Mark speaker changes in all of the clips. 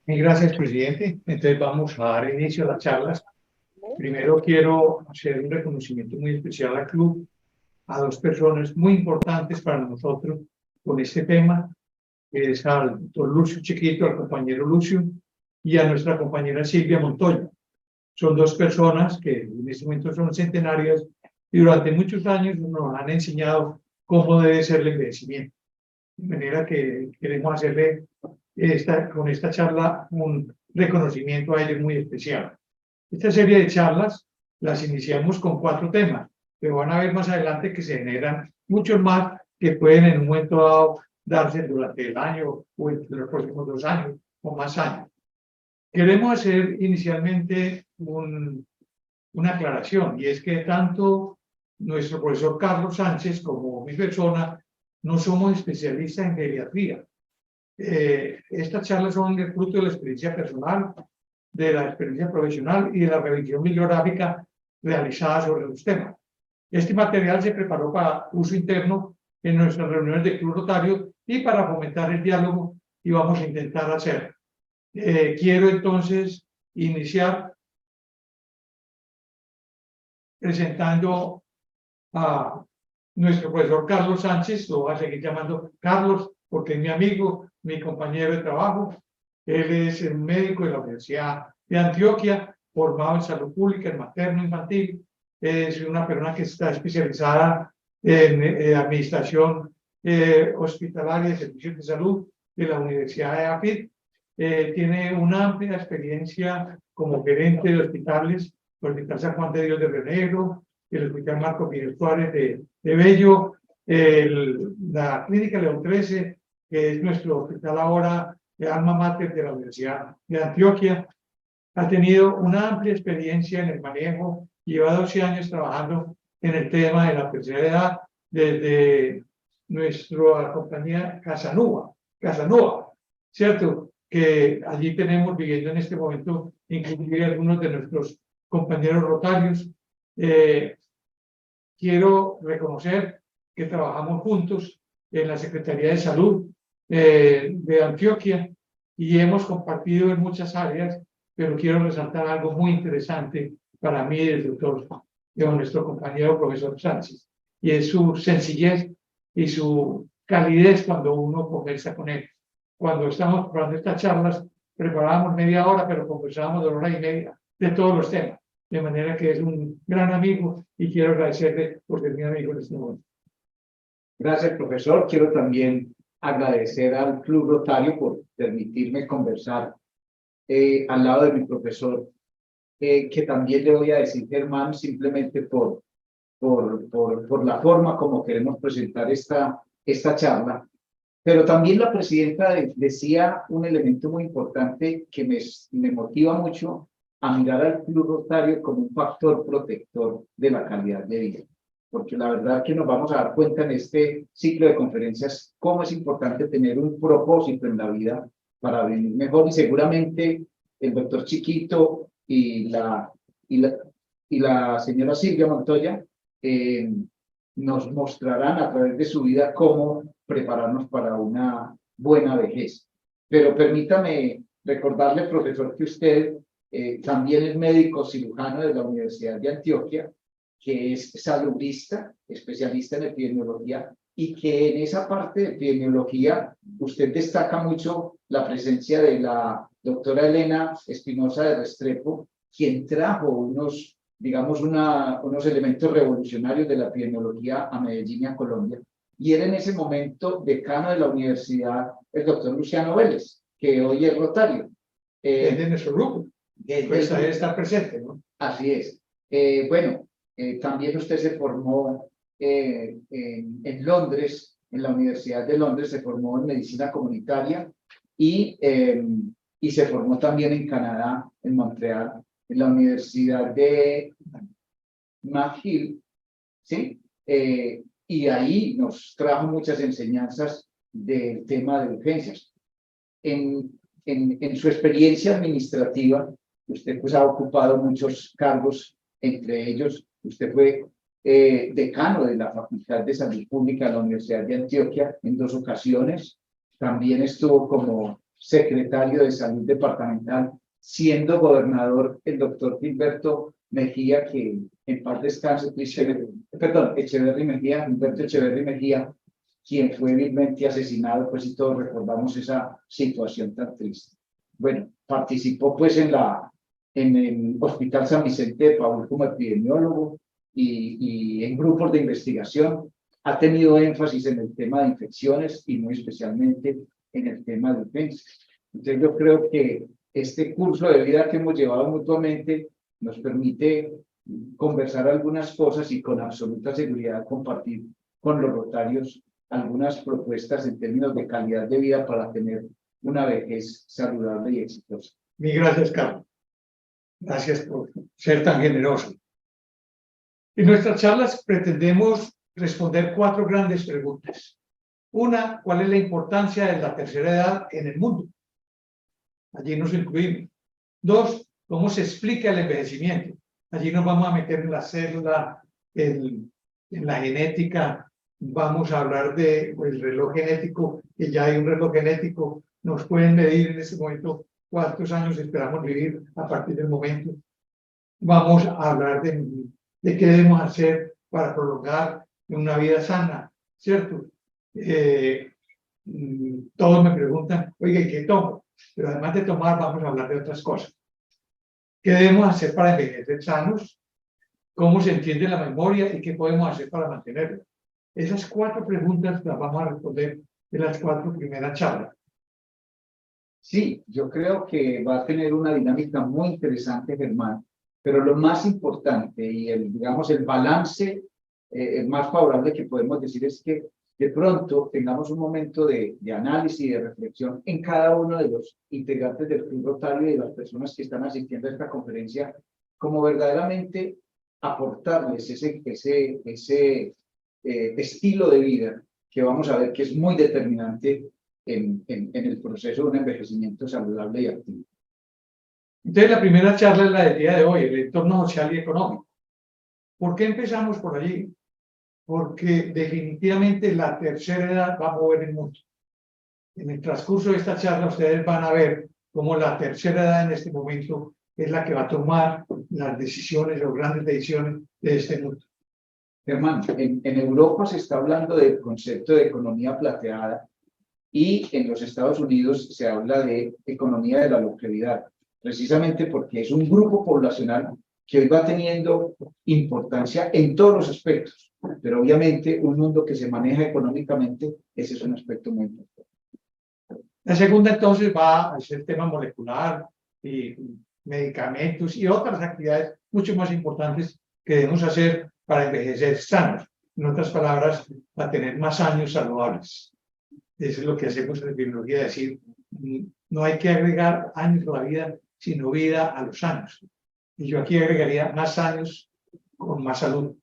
Speaker 1: Gracias, presidente. Entonces vamos a dar inicio a las charlas. Primero quiero hacer un reconocimiento muy especial al club, a dos personas muy importantes para nosotros con este tema, que es al doctor Lucio Chiquito, al compañero Lucio, y a nuestra compañera Silvia Montoya. Son dos personas que en este momento son centenarias y durante muchos años nos han enseñado cómo debe ser el envejecimiento. De manera que queremos hacerle con esta charla un reconocimiento a ellos muy especial. Esta serie de charlas las iniciamos con 4 temas, pero van a ver más adelante que se generan muchos más que pueden en un momento dado darse durante el año o entre los próximos 2 años o más años. Queremos hacer inicialmente una aclaración, y es que tanto nuestro profesor Carlos Sánchez como mi persona no somos especialistas en geriatría. Estas charlas son el fruto de la experiencia personal, de la experiencia profesional y de la revisión bibliográfica realizada sobre los temas. Este material se preparó para uso interno en nuestras reuniones de Club Rotario y para fomentar el diálogo, y vamos a intentar hacerlo. Quiero entonces iniciar presentando a nuestro profesor Carlos Sánchez. Lo voy a seguir llamando Carlos porque es mi amigo, mi compañero de trabajo. Él es un médico de la Universidad de Antioquia, formado en salud pública, en materno infantil. Es una persona que está especializada en administración hospitalaria de servicios de salud de la Universidad de AFIT. Tiene una amplia experiencia como gerente de hospitales, el Hospital San Juan de Dios de Río Negro, el Hospital Marco Miguel Suárez de Bello, la Clínica León 13, que es nuestro hospital ahora de alma mater de la Universidad de Antioquia. Ha tenido una amplia experiencia en el manejo, lleva 12 años trabajando en el tema de la tercera edad desde nuestra compañía Casanova, ¿cierto? Que allí tenemos viviendo en este momento inclusive algunos de nuestros compañeros rotarios. Quiero reconocer que trabajamos juntos en la Secretaría de Salud de Antioquia y hemos compartido en muchas áreas, pero quiero resaltar algo muy interesante para mí del doctor, de nuestro compañero profesor Sánchez, y es su sencillez y su calidez cuando uno conversa con él. Cuando estamos preparando estas charlas, preparábamos media hora, pero conversábamos de 1 hora y media de todos los temas. De manera que es un gran amigo y quiero agradecerle por ser mi amigo en este momento.
Speaker 2: Gracias, profesor. Quiero también agradecer al Club Rotario por permitirme conversar al lado de mi profesor, que también le voy a decir Germán, simplemente por la forma como queremos presentar esta charla. Pero también la presidenta decía un elemento muy importante que me motiva mucho a mirar al Club Rotario como un factor protector de la calidad de vida. Porque la verdad que nos vamos a dar cuenta en este ciclo de conferencias cómo es importante tener un propósito en la vida para vivir mejor, y seguramente el doctor Chiquito y la señora Silvia Montoya nos mostrarán a través de su vida cómo prepararnos para una buena vejez. Pero permítame recordarle, profesor, que usted también es médico cirujano de la Universidad de Antioquia, que es salubrista, especialista en epidemiología, y que en esa parte de epidemiología usted destaca mucho la presencia de la doctora Elena Espinosa de Restrepo, quien trajo unos elementos revolucionarios de la epidemiología a Medellín y a Colombia. Y era en ese momento decano de la universidad, el doctor Luciano Vélez, que hoy es rotario.
Speaker 1: Es de nuestro grupo. Pues debe estar presente, ¿no?
Speaker 2: Así es. También usted se formó en Londres, en la Universidad de Londres, se formó en medicina comunitaria y se formó también en Canadá, en Montreal, en la Universidad de McGill, ¿sí? Y ahí nos trajo muchas enseñanzas del tema de urgencias. En su experiencia administrativa, usted pues ha ocupado muchos cargos, entre ellos usted fue decano de la Facultad de Salud Pública de la Universidad de Antioquia en 2 ocasiones, también estuvo como secretario de Salud Departamental, siendo gobernador el doctor Gilberto Mejía, que en paz descanse, Echeverry Mejía, Gilberto Echeverry Mejía, quien fue vilmente asesinado, pues y todos recordamos esa situación tan triste. Bueno, participó pues en el Hospital San Vicente de Paúl como epidemiólogo y en grupos de investigación. Ha tenido énfasis en el tema de infecciones y muy especialmente en el tema de urgencias. Entonces yo creo que este curso de vida que hemos llevado mutuamente nos permite conversar algunas cosas y con absoluta seguridad compartir con los rotarios algunas propuestas en términos de calidad de vida para tener una vejez saludable y exitosa.
Speaker 1: Mil gracias, Carlos. Gracias por ser tan generoso. En nuestras charlas pretendemos responder 4 grandes preguntas. Una, ¿cuál es la importancia de la tercera edad en el mundo? Allí nos incluimos. 2, ¿cómo se explica el envejecimiento? Allí nos vamos a meter en la célula, en la genética, vamos a hablar del reloj genético, que ya hay un reloj genético, nos pueden medir en este momento cuántos años esperamos vivir a partir del momento. Vamos a hablar de qué debemos hacer para prolongar una vida sana, ¿cierto? Todos me preguntan, oye, ¿qué tomo? Pero además de tomar, vamos a hablar de otras cosas. ¿Qué debemos hacer para envejecer sanos? ¿Cómo se entiende la memoria y qué podemos hacer para mantenerla? Esas 4 preguntas las vamos a responder en las 4 primeras charlas.
Speaker 2: Sí, yo creo que va a tener una dinámica muy interesante, Germán, pero lo más importante y digamos, el balance más favorable que podemos decir es que de pronto tengamos un momento de análisis y de reflexión en cada uno de los integrantes del Club Rotario y de las personas que están asistiendo a esta conferencia, como verdaderamente aportarles ese estilo de vida que vamos a ver que es muy determinante en el proceso de un envejecimiento saludable y activo.
Speaker 1: Entonces, la primera charla es la del día de hoy, el entorno social y económico. ¿Por qué empezamos por allí? Porque definitivamente la tercera edad va a mover el mundo. En el transcurso de esta charla ustedes van a ver cómo la tercera edad en este momento es la que va a tomar las decisiones o grandes decisiones de este mundo.
Speaker 2: Germán, en Europa se está hablando del concepto de economía plateada y en los Estados Unidos se habla de economía de la longevidad, precisamente porque es un grupo poblacional que hoy va teniendo importancia en todos los aspectos, pero obviamente un mundo que se maneja económicamente, ese es un aspecto muy importante.
Speaker 1: La segunda entonces va a ser tema molecular y medicamentos y otras actividades mucho más importantes que debemos hacer para envejecer sanos. En otras palabras, para tener más años saludables. Eso es lo que hacemos en biología, decir, no hay que agregar años a la vida, sino vida a los años. Y yo aquí agregaría más años con más salud.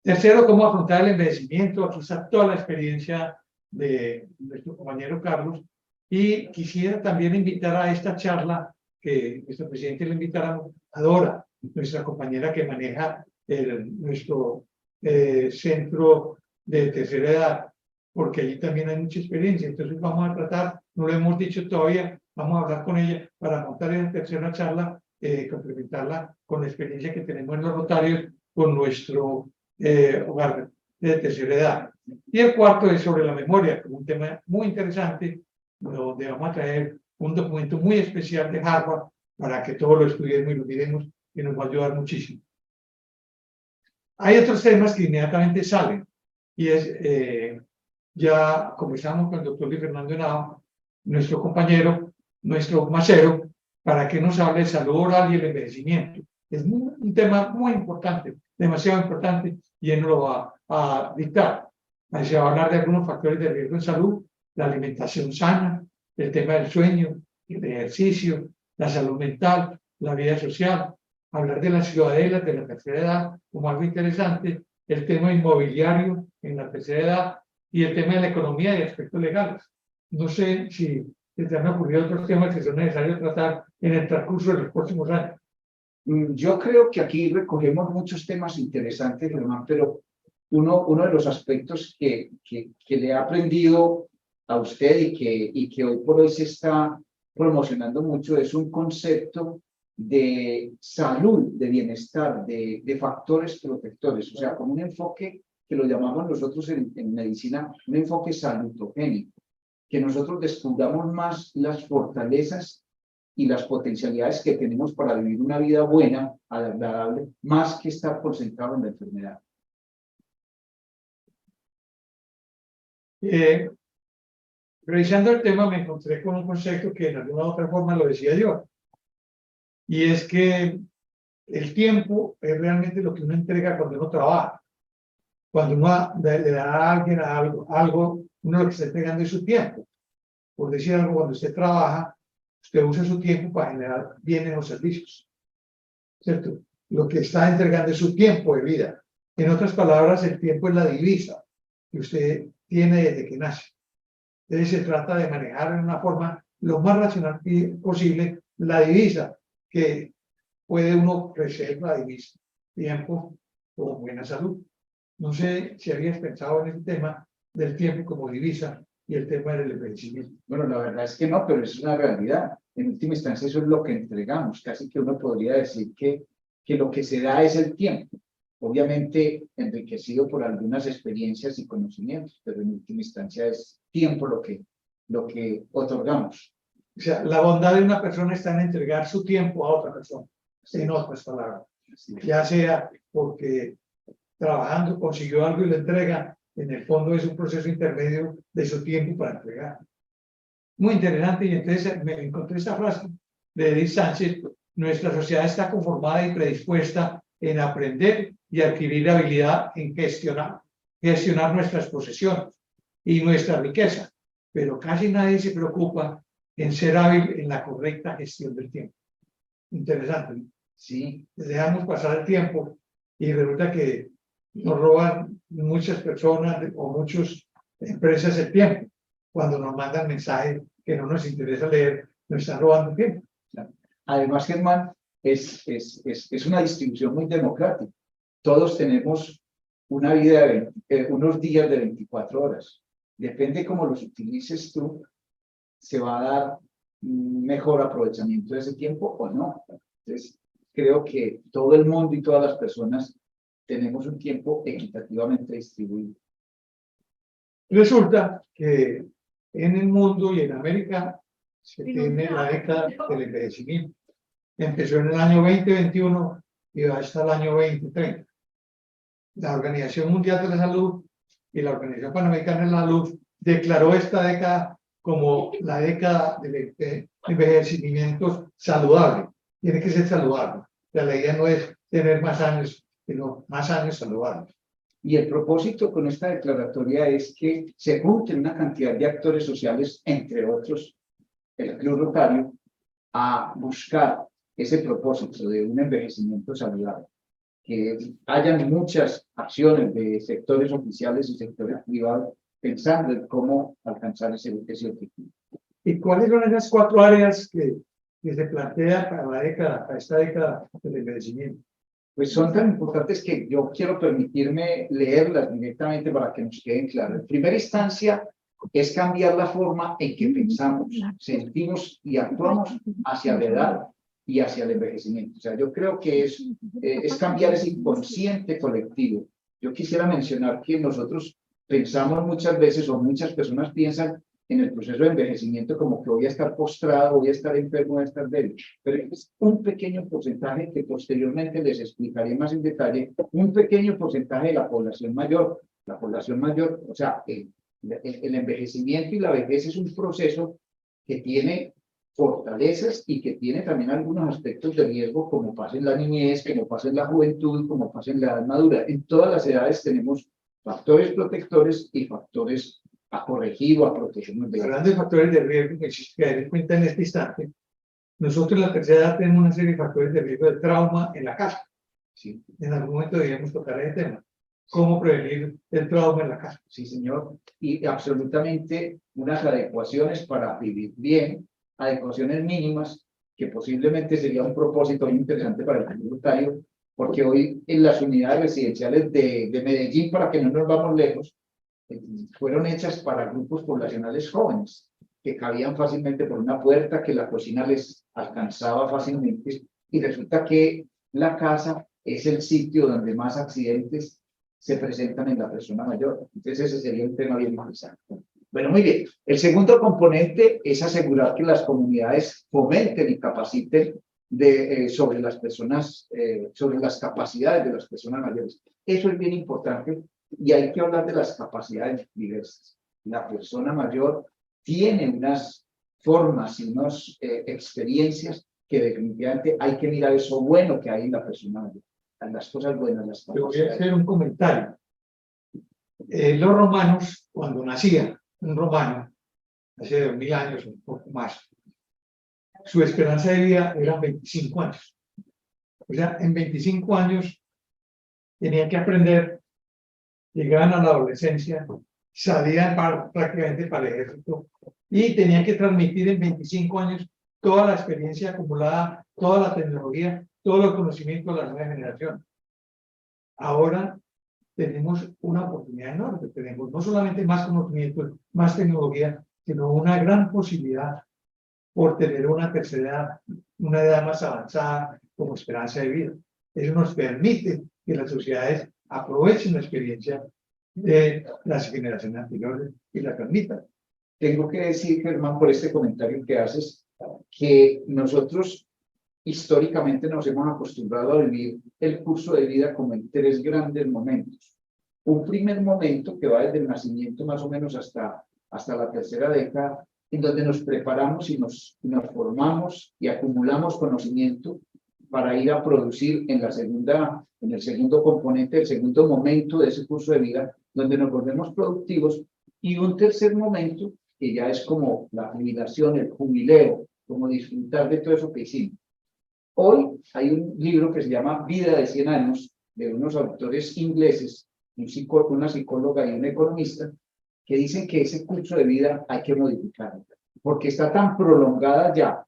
Speaker 1: Tercero, cómo afrontar el envejecimiento. Aquí está toda la experiencia de nuestro compañero Carlos. Y quisiera también invitar a esta charla que nuestro presidente le invitará a Dora, nuestra compañera que maneja nuestro centro de tercera edad, porque allí también hay mucha experiencia. Entonces vamos a tratar, no lo hemos dicho todavía, vamos a hablar con ella para montar en la tercera charla, complementarla con la experiencia que tenemos en los Rotarios con nuestro hogar de tercera edad. Y el cuarto es sobre la memoria, un tema muy interesante, donde vamos a traer un documento muy especial de Harvard para que todos lo estudiemos y lo miremos, que nos va a ayudar muchísimo. Hay otros temas que inmediatamente salen, y es, ya comenzamos con el doctor Luis Fernando Henao, nuestro compañero, nuestro macero, para que nos hable de salud oral y el envejecimiento. Es un tema muy importante, demasiado importante, y él nos lo va a dictar. Ahí se va a hablar de algunos factores de riesgo en salud, la alimentación sana, el tema del sueño, el ejercicio, la salud mental, la vida social, hablar de las ciudadelas de la tercera edad como algo interesante, el tema inmobiliario en la tercera edad y el tema de la economía y aspectos legales. No sé si se han ocurrido otros temas que son necesarios tratar en el transcurso de los próximos años.
Speaker 2: Yo creo que aquí recogemos muchos temas interesantes, Germán, pero uno de los aspectos que le he aprendido a usted y que hoy por hoy se está promocionando mucho, es un concepto de salud, de bienestar, de factores protectores, o sea, con un enfoque que lo llamamos nosotros en medicina, un enfoque salutogénico, que nosotros descubramos más las fortalezas y las potencialidades que tenemos para vivir una vida buena, agradable, más que estar concentrado en la enfermedad.
Speaker 1: Revisando el tema, me encontré con un concepto que en alguna otra forma lo decía yo, y es que el tiempo es realmente lo que uno entrega cuando uno trabaja. Cuando uno le da a alguien algo, uno lo que está entregando es su tiempo. Por decir algo, cuando usted trabaja, usted usa su tiempo para generar bienes o servicios, ¿cierto? Lo que está entregando es su tiempo de vida. En otras palabras, el tiempo es la divisa que usted tiene desde que nace. Entonces se trata de manejar de una forma lo más racional posible la divisa, que puede uno crecer la divisa, tiempo con buena salud. No sé si habías pensado en el tema del tiempo como divisa y el tema del envejecimiento.
Speaker 2: Bueno, la verdad es que no, pero es una realidad. En última instancia, eso es lo que entregamos. Casi que uno podría decir que lo que se da es el tiempo. Obviamente enriquecido por algunas experiencias y conocimientos, pero en última instancia es tiempo lo que otorgamos.
Speaker 1: O sea, la bondad de una persona está en entregar su tiempo a otra persona, en otras palabras. Ya sea porque trabajando consiguió algo y lo entrega, en el fondo es un proceso intermedio de su tiempo para entregar. Muy interesante, y entonces me encontré esta frase de Edith Sánchez: nuestra sociedad está conformada y predispuesta en aprender y adquirir habilidad en gestionar nuestras posesiones y nuestra riqueza, pero casi nadie se preocupa en ser hábil en la correcta gestión del tiempo. Interesante, ¿no?
Speaker 2: Sí.
Speaker 1: Dejamos pasar el tiempo y resulta que nos roban muchas personas o muchas empresas el tiempo. Cuando nos mandan mensajes que no nos interesa leer, nos están robando tiempo.
Speaker 2: Además, Germán, es una distribución muy democrática. Todos tenemos una vida unos días de 24 horas. Depende cómo los utilices tú, se va a dar mejor aprovechamiento de ese tiempo o no. Entonces, creo que todo el mundo y todas las personas tenemos un tiempo equitativamente distribuido.
Speaker 1: Resulta que en el mundo y en América se tiene la década del envejecimiento. Empezó en el año 2021 y va hasta el año 2030. La Organización Mundial de la Salud y la Organización Panamericana de la Salud declaró esta década como la década del envejecimiento saludable. Tiene que ser saludable. La idea no es tener más años, sino más años saludables.
Speaker 2: Y el propósito con esta declaratoria es que se junten una cantidad de actores sociales, entre otros el Club Rotario, a buscar ese propósito de un envejecimiento saludable. Que hayan muchas acciones de sectores oficiales y sectores privados pensando en cómo alcanzar ese objetivo.
Speaker 1: ¿Y cuáles son esas 4 áreas que se plantea para la década, para esta década del envejecimiento?
Speaker 2: Pues son tan importantes que yo quiero permitirme leerlas directamente para que nos queden claras. En primera instancia, es cambiar la forma en que pensamos, sentimos y actuamos hacia la edad y hacia el envejecimiento. O sea, yo creo que es cambiar ese inconsciente colectivo. Yo quisiera mencionar que nosotros pensamos muchas veces, o muchas personas piensan en el proceso de envejecimiento como que voy a estar postrado, voy a estar enfermo, voy a estar débil. Pero es un pequeño porcentaje que posteriormente les explicaré más en detalle, un pequeño porcentaje de la población mayor. La población mayor, o sea, el envejecimiento y la vejez es un proceso que tiene fortalezas y que tiene también algunos aspectos de riesgo, como pasa en la niñez, como pasa en la juventud, como pasa en la edad madura. En todas las edades tenemos factores protectores y factores a corregir o a protegernos de
Speaker 1: los grandes factores de riesgo que existen que tener en cuenta en este instante. Nosotros en la tercera edad tenemos una serie de factores de riesgo de trauma en la casa.
Speaker 2: Sí.
Speaker 1: En algún momento deberíamos tocar ese tema. ¿Cómo prevenir el trauma en la casa?
Speaker 2: Sí, señor. Y absolutamente unas adecuaciones para vivir bien, adecuaciones mínimas, que posiblemente sería un propósito muy interesante para el tributario, porque hoy en las unidades residenciales de Medellín, para que no nos vamos lejos, fueron hechas para grupos poblacionales jóvenes, que cabían fácilmente por una puerta, que la cocina les alcanzaba fácilmente, y resulta que la casa es el sitio donde más accidentes se presentan en la persona mayor. Entonces ese sería un tema bien interesante. Bueno, muy bien. El segundo componente es asegurar que las comunidades fomenten y capaciten sobre las personas, sobre las capacidades de las personas mayores. Eso es bien importante y hay que hablar de las capacidades diversas. La persona mayor tiene unas formas y unas experiencias que definitivamente hay que mirar eso bueno que hay en la persona mayor. Las cosas buenas, las
Speaker 1: Te voy a
Speaker 2: capacidades.
Speaker 1: hacer un comentario. Los romanos, cuando nacía un romano, hace 2000 años, un poco más, su esperanza de vida era 25 años. O sea, en 25 años tenían que aprender, llegaban a la adolescencia, salían prácticamente para el ejército y tenían que transmitir en 25 años toda la experiencia acumulada, toda la tecnología, todo el conocimiento de la nueva generación. Ahora tenemos una oportunidad enorme, tenemos no solamente más conocimiento, más tecnología, sino una gran posibilidad por tener una tercera edad, una edad más avanzada como esperanza de vida. Eso nos permite que las sociedades aprovechen la experiencia de las generaciones anteriores y la transmitan.
Speaker 2: Tengo que decir, Germán, por este comentario que haces, que nosotros históricamente nos hemos acostumbrado a vivir el curso de vida como en tres grandes momentos. Un primer momento que va desde el nacimiento más o menos hasta la tercera década, en donde nos preparamos y nos formamos y acumulamos conocimiento para ir a producir en el segundo componente, el segundo momento de ese curso de vida, donde nos volvemos productivos, y un tercer momento que ya es como la jubilación, el jubileo, como disfrutar de todo eso que hicimos. Hoy hay un libro que se llama Vida de 100 años, de unos autores ingleses, una psicóloga y un economista, que dicen que ese curso de vida hay que modificarlo, porque está tan prolongada ya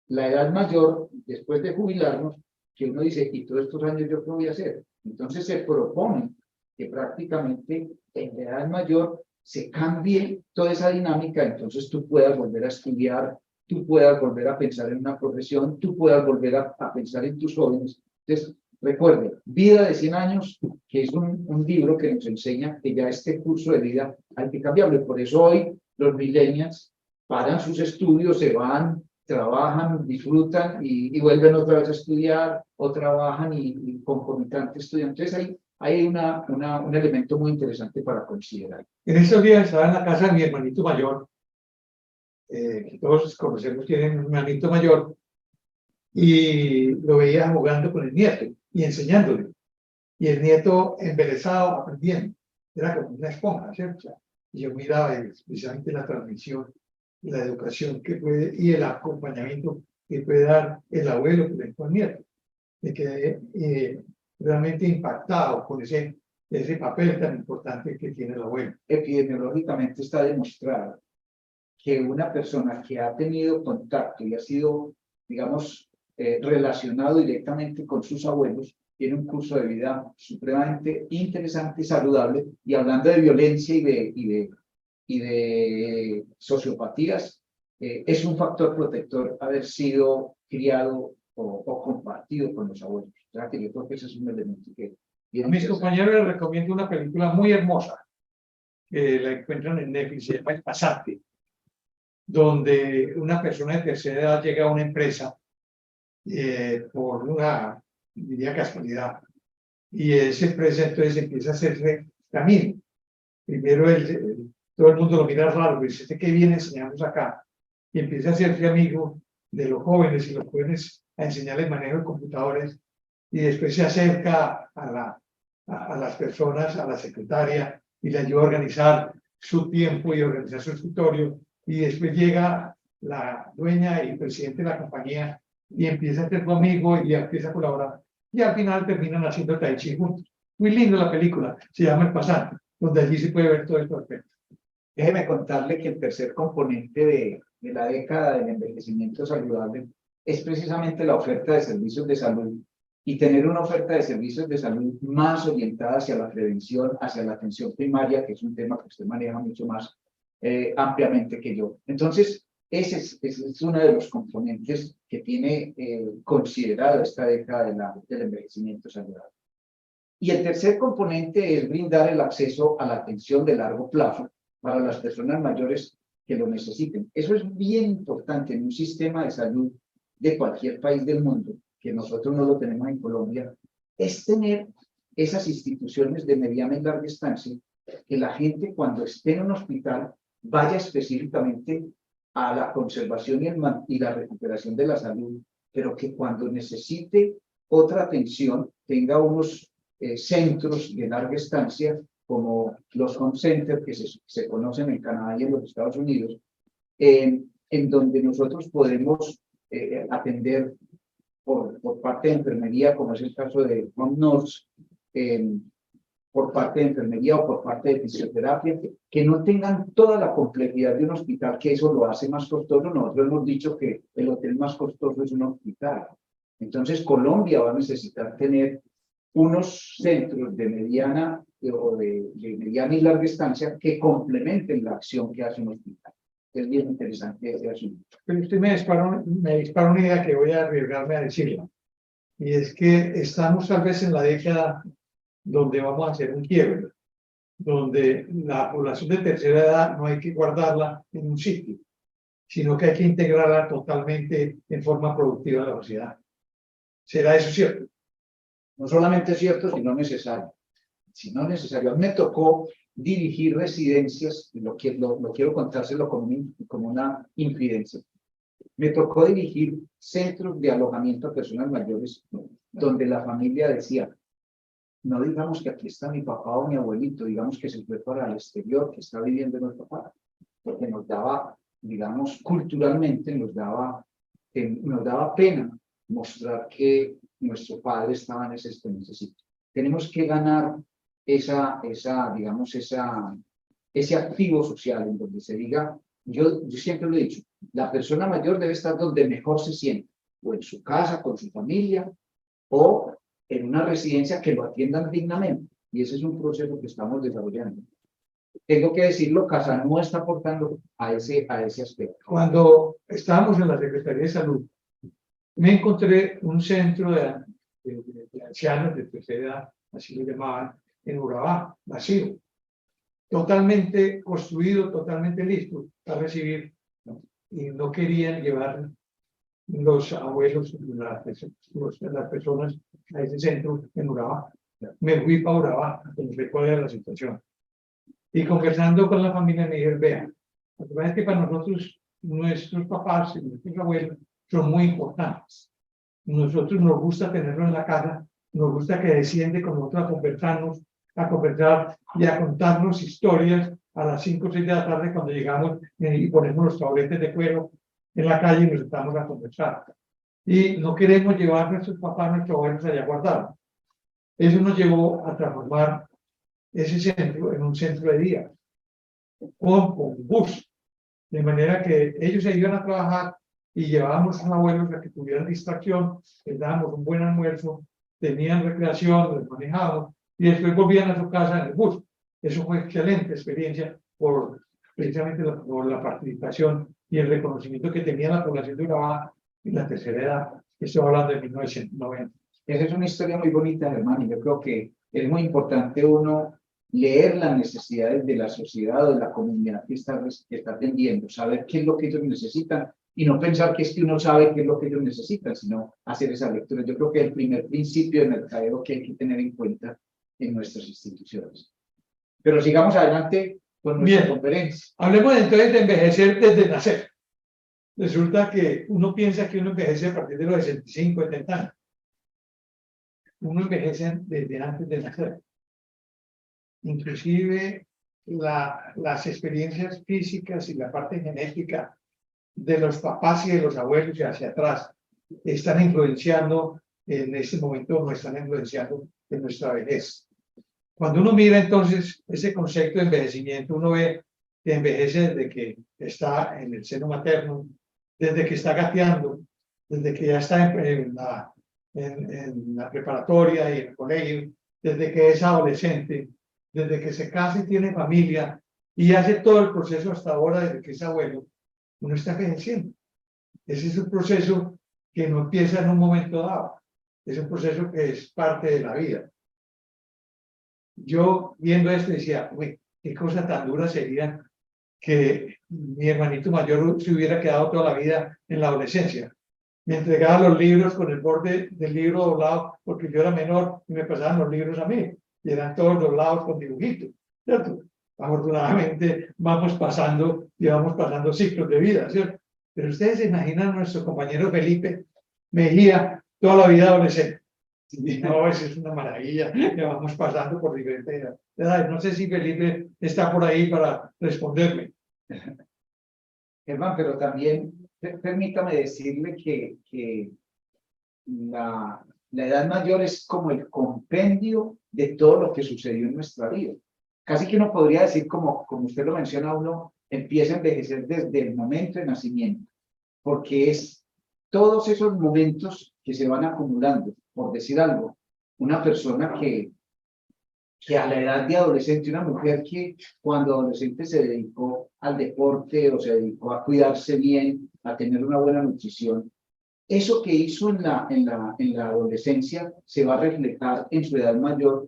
Speaker 2: la edad mayor, después de jubilarnos, que uno dice, ¿y todos estos años yo qué voy a hacer? Entonces se propone que prácticamente en la edad mayor se cambie toda esa dinámica, entonces tú puedas volver a estudiar, tú puedas volver a pensar en una profesión, tú puedas volver a pensar en tus jóvenes. Entonces, recuerde, Vida de 100 años, que es un libro que nos enseña que ya este curso de vida hay que cambiarlo. Y por eso hoy los millennials paran sus estudios, se van, trabajan, disfrutan y vuelven otra vez a estudiar, o trabajan y concomitantes estudian. Entonces hay un elemento muy interesante para considerar.
Speaker 1: En estos días estaba en la casa de mi hermanito mayor, que todos conocemos, tienen un hermanito mayor, y lo veía jugando con el nieto y enseñándole. Y el nieto embelesado, aprendiendo. Era como una esponja, ¿cierto? Y yo miraba especialmente la transmisión, la educación que puede, y el acompañamiento que puede dar el abuelo que le al nieto. Me quedé realmente impactado con ese papel tan importante que tiene el abuelo.
Speaker 2: Epidemiológicamente está demostrado que una persona que ha tenido contacto y ha sido, digamos, relacionado directamente con sus abuelos, tiene un curso de vida supremamente interesante y saludable. Y hablando de violencia y de sociopatías, es un factor protector haber sido criado o compartido con los abuelos. O sea, que yo creo que ese es un elemento que...
Speaker 1: A mis compañeros les recomiendo una película muy hermosa, que la encuentran en Netflix, se llama El Pasante, donde una persona de tercera edad llega a una empresa por una, diría, casualidad, y esa empresa entonces empieza a hacerse camino. Primero todo el mundo lo mira raro, dice, ¿este qué viene enseñamos acá? Y empieza a hacerse amigo de los jóvenes, y los jóvenes a enseñarles manejo de computadores, y después se acerca a las personas, a la secretaria, y le ayuda a organizar su tiempo y organizar su escritorio, y después llega la dueña y presidente de la compañía y empieza a ser tu amigo y empieza a colaborar, y al final terminan haciendo tai chi juntos. Muy lindo la película, se llama El Pasante, donde allí se puede ver todo esto aspecto.
Speaker 2: Déjeme contarle que el tercer componente de la década del envejecimiento saludable es precisamente la oferta de servicios de salud y tener una oferta de servicios de salud más orientada hacia la prevención, hacia la atención primaria, que es un tema que usted maneja mucho más ampliamente que yo. Entonces, ese es uno de los componentes que tiene considerado esta década del envejecimiento saludable. Y el tercer componente es brindar el acceso a la atención de largo plazo para las personas mayores que lo necesiten. Eso es bien importante en un sistema de salud de cualquier país del mundo, que nosotros no lo tenemos en Colombia, es tener esas instituciones de mediana y larga estancia, que la gente cuando esté en un hospital vaya específicamente a la conservación y la recuperación de la salud, pero que cuando necesite otra atención tenga unos centros de larga estancia, como los home centers que se conocen en Canadá y en los Estados Unidos, en donde nosotros podemos atender por parte de enfermería, como es el caso de Home Nurse, por parte de enfermería o por parte de fisioterapia, que no tengan toda la complejidad de un hospital, que eso lo hace más costoso. Nosotros hemos dicho que el hotel más costoso es un hospital. Entonces, Colombia va a necesitar tener unos centros de mediana o de mediana y larga estancia que complementen la acción que hace un hospital. Es bien interesante ese asunto.
Speaker 1: Pero usted me dispara una idea que voy a arriesgarme a decirla. Y es que estamos tal vez en la década donde vamos a hacer un quiebre, donde la población de tercera edad no hay que guardarla en un sitio, sino que hay que integrarla totalmente en forma productiva a la sociedad. ¿Será eso cierto?
Speaker 2: No solamente es cierto, sino necesario. Si no necesario. A mí me tocó dirigir residencias, y lo quiero contárselo como una infidencia. Me tocó dirigir centros de alojamiento a personas mayores, donde la familia decía, no digamos que aquí está mi papá o mi abuelito, digamos que se fue para el exterior, que está viviendo en nuestro papá, porque nos daba, digamos, culturalmente nos daba pena mostrar que nuestro padre estaba en ese sitio. Tenemos que ganar ese activo social en donde se diga, yo siempre lo he dicho, la persona mayor debe estar donde mejor se siente, o en su casa, con su familia, o en una residencia que lo atiendan dignamente. Y ese es un proceso que estamos desarrollando. Tengo que decirlo, Casanova está aportando a ese aspecto.
Speaker 1: Cuando estábamos en la Secretaría de Salud, me encontré un centro de ancianos de tercera edad, así lo llamaban, en Urabá, vacío, totalmente construido, totalmente listo para recibir, ¿no? Y no querían llevar los abuelos, las personas a ese centro en Urabá. Me fui para Urabá, entonces cuál era la situación. Y conversando con la familia me dijeron, vean, la verdad es que para nosotros, nuestros papás y nuestros abuelos son muy importantes. Nosotros nos gusta tenerlo en la casa, nos gusta que desciende con nosotros a conversar y a contarnos historias a las 5 o 6 de la tarde cuando llegamos y ponemos los taburetes de cuero en la calle y nos sentamos a conversar. Y no queremos llevar a nuestros papás, nuestros abuelos allá guardados. Eso nos llevó a transformar ese centro en un centro de día, con bus, de manera que ellos se iban a trabajar y llevábamos a los abuelos a que tuvieran distracción, les dábamos un buen almuerzo, tenían recreación, les manejábamos y después volvían a su casa en el bus. Eso fue excelente experiencia precisamente por la participación y el reconocimiento que tenía la población de Urabá y la tercera edad. Estoy hablando de 1990.
Speaker 2: Esa es una historia muy bonita, hermano. Yo creo que es muy importante uno leer las necesidades de la sociedad o de la comunidad que está atendiendo, saber qué es lo que ellos necesitan y no pensar que es que uno sabe qué es lo que ellos necesitan, sino hacer esa lectura. Yo creo que es el primer principio de mercadeo que hay que tener en cuenta en nuestras instituciones. Pero sigamos adelante con nuestra conferencia.
Speaker 1: Hablemos entonces de envejecer desde nacer. Resulta que uno piensa que uno envejece a partir de los 65, 70 años. Uno envejece desde antes de nacer. Inclusive las experiencias físicas y la parte genética de los papás y de los abuelos y hacia atrás están influenciando en este momento, nos están influenciando en nuestra vejez. Cuando uno mira entonces ese concepto de envejecimiento, uno ve que envejece desde que está en el seno materno, desde que está gateando, desde que ya está en la preparatoria y en el colegio, desde que es adolescente, desde que se casa y tiene familia y hace todo el proceso hasta ahora desde que es abuelo, uno está envejeciendo. Ese es un proceso que no empieza en un momento dado, es un proceso que es parte de la vida. Yo viendo esto decía, uy, qué cosa tan dura sería que mi hermanito mayor se hubiera quedado toda la vida en la adolescencia. Me entregaba los libros con el borde del libro doblado porque yo era menor y me pasaban los libros a mí y eran todos doblados con dibujitos, ¿cierto? Afortunadamente vamos pasando ciclos de vida, ¿cierto? Pero ustedes se imaginan a nuestro compañero Felipe Mejía toda la vida adolescente. No, eso es una maravilla, que vamos pasando por diferentes edades. No sé si Felipe está por ahí para responderme.
Speaker 2: Germán, pero también permítame decirle que la edad mayor es como el compendio de todo lo que sucedió en nuestra vida. Casi que uno podría decir, como usted lo menciona, uno empieza a envejecer desde el momento de nacimiento, porque es todos esos momentos que se van acumulando, por decir algo, una persona que a la edad de adolescente, una mujer que cuando adolescente se dedicó al deporte o se dedicó a cuidarse bien, a tener una buena nutrición, eso que hizo en la adolescencia se va a reflejar en su edad mayor,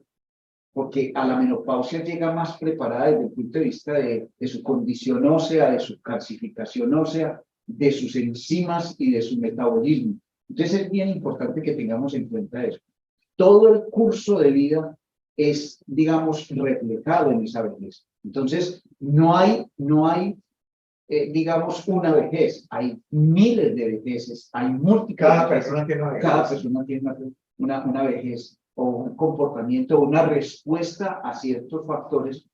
Speaker 2: porque a la menopausia llega más preparada desde el punto de vista de su condición ósea, de su calcificación ósea, de sus enzimas y de su metabolismo. Entonces es bien importante que tengamos en cuenta eso. Todo el curso de vida es, digamos, reflejado en esa vejez. Entonces, no hay digamos, una vejez. Hay miles de vejeces, hay múltiples.
Speaker 1: Cada persona tiene una vejez.
Speaker 2: Cada persona tiene una vejez o un comportamiento, una respuesta a ciertos factores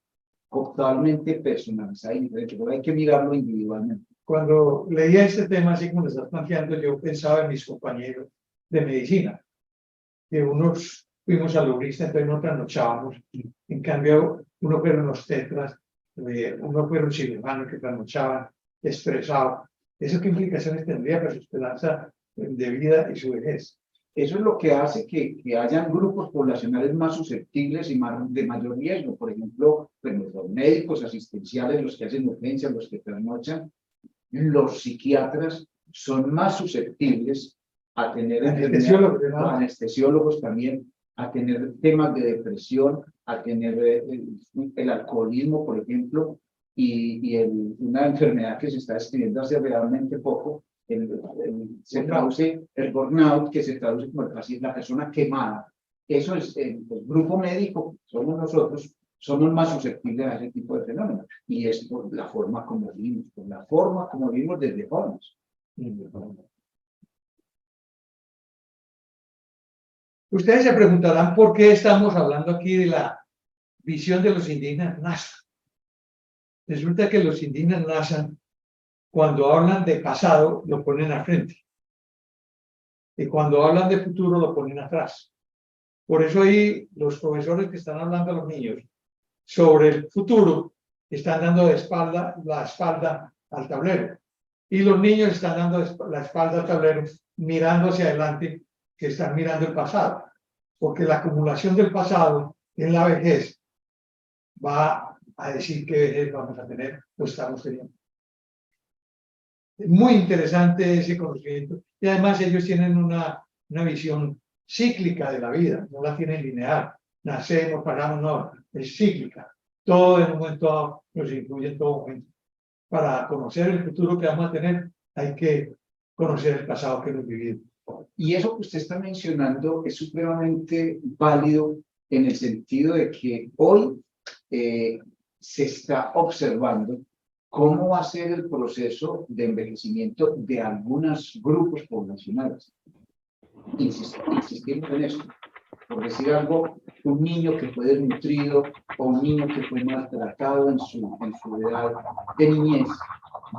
Speaker 2: totalmente personalizados y diferentes. Pero hay que mirarlo individualmente.
Speaker 1: Cuando leía este tema, así como lo estás planteando, yo pensaba en mis compañeros de medicina, que unos fuimos al obrista, entonces no trasnochábamos. En cambio, uno fueron los tetras, uno fueron cirujanos que trasnochaban, estresados. ¿Eso qué implicaciones tendría para su esperanza de vida y su vejez?
Speaker 2: Eso es lo que hace que hayan grupos poblacionales más susceptibles y de mayor riesgo. Por ejemplo, pues, los médicos asistenciales, los que hacen urgencias, los que trasnochan, los psiquiatras son más susceptibles a tener anestesiólogos también, a tener temas de depresión, a tener el alcoholismo, por ejemplo, y una enfermedad que se está describiendo hace realmente poco, se traduce el burnout, que se traduce como la persona quemada. Eso es el grupo médico, somos nosotros, somos más susceptibles a ese tipo de fenómenos. Y es por la forma como vivimos, por la forma como vivimos desde jóvenes.
Speaker 1: Ustedes se preguntarán por qué estamos hablando aquí de la visión de los indígenas NASA. Resulta que los indígenas NASA, cuando hablan de pasado, lo ponen al frente. Y cuando hablan de futuro, lo ponen atrás. Por eso ahí los profesores que están hablando a los niños sobre el futuro están dando la espalda al tablero. Y los niños están dando la espalda al tablero, mirando hacia adelante, que están mirando el pasado. Porque la acumulación del pasado en la vejez va a decir qué vejez vamos a tener o estamos teniendo. Es muy interesante ese conocimiento. Y además ellos tienen una visión cíclica de la vida, no la tienen lineal. Nacemos, pagamos, no, es cíclica. Todo en un momento dado nos incluye en todo momento. Para conocer el futuro que vamos a tener, hay que conocer el pasado que hemos vivido.
Speaker 2: Y eso que usted está mencionando es supremamente válido en el sentido de que hoy se está observando cómo va a ser el proceso de envejecimiento de algunos grupos poblacionales. Insistimos en eso. Por decir algo, un niño que fue desnutrido o un niño que fue maltratado en su edad de niñez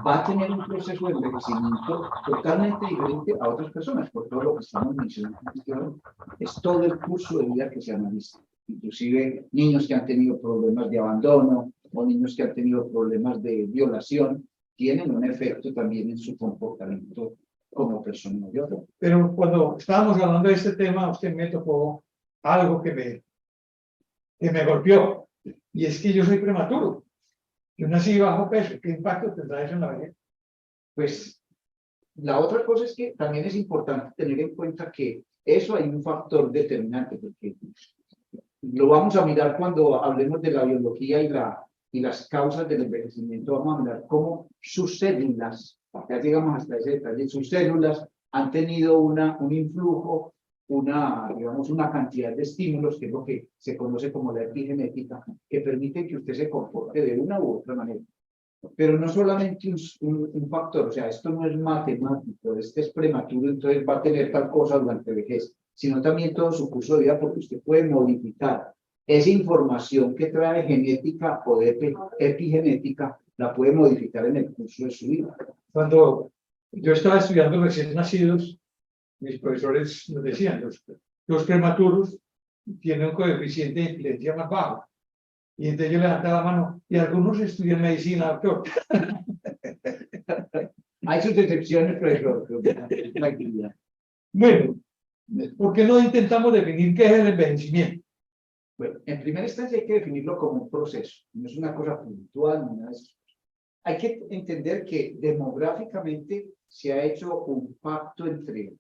Speaker 2: va a tener un proceso de envejecimiento totalmente diferente a otras personas, por todo lo que estamos mencionando. Es todo el curso de vida que se analiza. Inclusive niños que han tenido problemas de abandono o niños que han tenido problemas de violación tienen un efecto también en su comportamiento como persona mayor.
Speaker 1: Pero cuando estábamos hablando de este tema, usted me tocó algo que me golpeó. Y es que yo soy prematuro. Yo nací bajo peso. ¿Qué impacto tendrá eso en la vejez?
Speaker 2: Pues la otra cosa es que también es importante tener en cuenta que eso hay un factor determinante, porque lo vamos a mirar cuando hablemos de la biología y las causas del envejecimiento. Vamos a mirar cómo sus células, ya llegamos hasta ese detalle, sus células han tenido un influjo, digamos, una cantidad de estímulos, que es lo que se conoce como la epigenética, que permiten que usted se comporte de una u otra manera. Pero no solamente un factor, o sea, esto no es matemático, este es prematuro, entonces va a tener tal cosa durante vejez, sino también todo su curso de vida, porque usted puede modificar esa información que trae genética o de epigenética, la puede modificar en el curso de su vida.
Speaker 1: Cuando yo estaba estudiando recién nacidos, mis profesores nos decían, los prematuros tienen un coeficiente de incidencia más bajo. Y entonces yo levantaba la mano, y algunos estudian medicina, doctor.
Speaker 2: Hay sus excepciones, profesor.
Speaker 1: Bueno, ¿por qué no intentamos definir qué es el envejecimiento?
Speaker 2: Bueno, en primera instancia hay que definirlo como un proceso, no es una cosa puntual, ni nada de eso. Hay que entender que demográficamente se ha hecho un pacto entre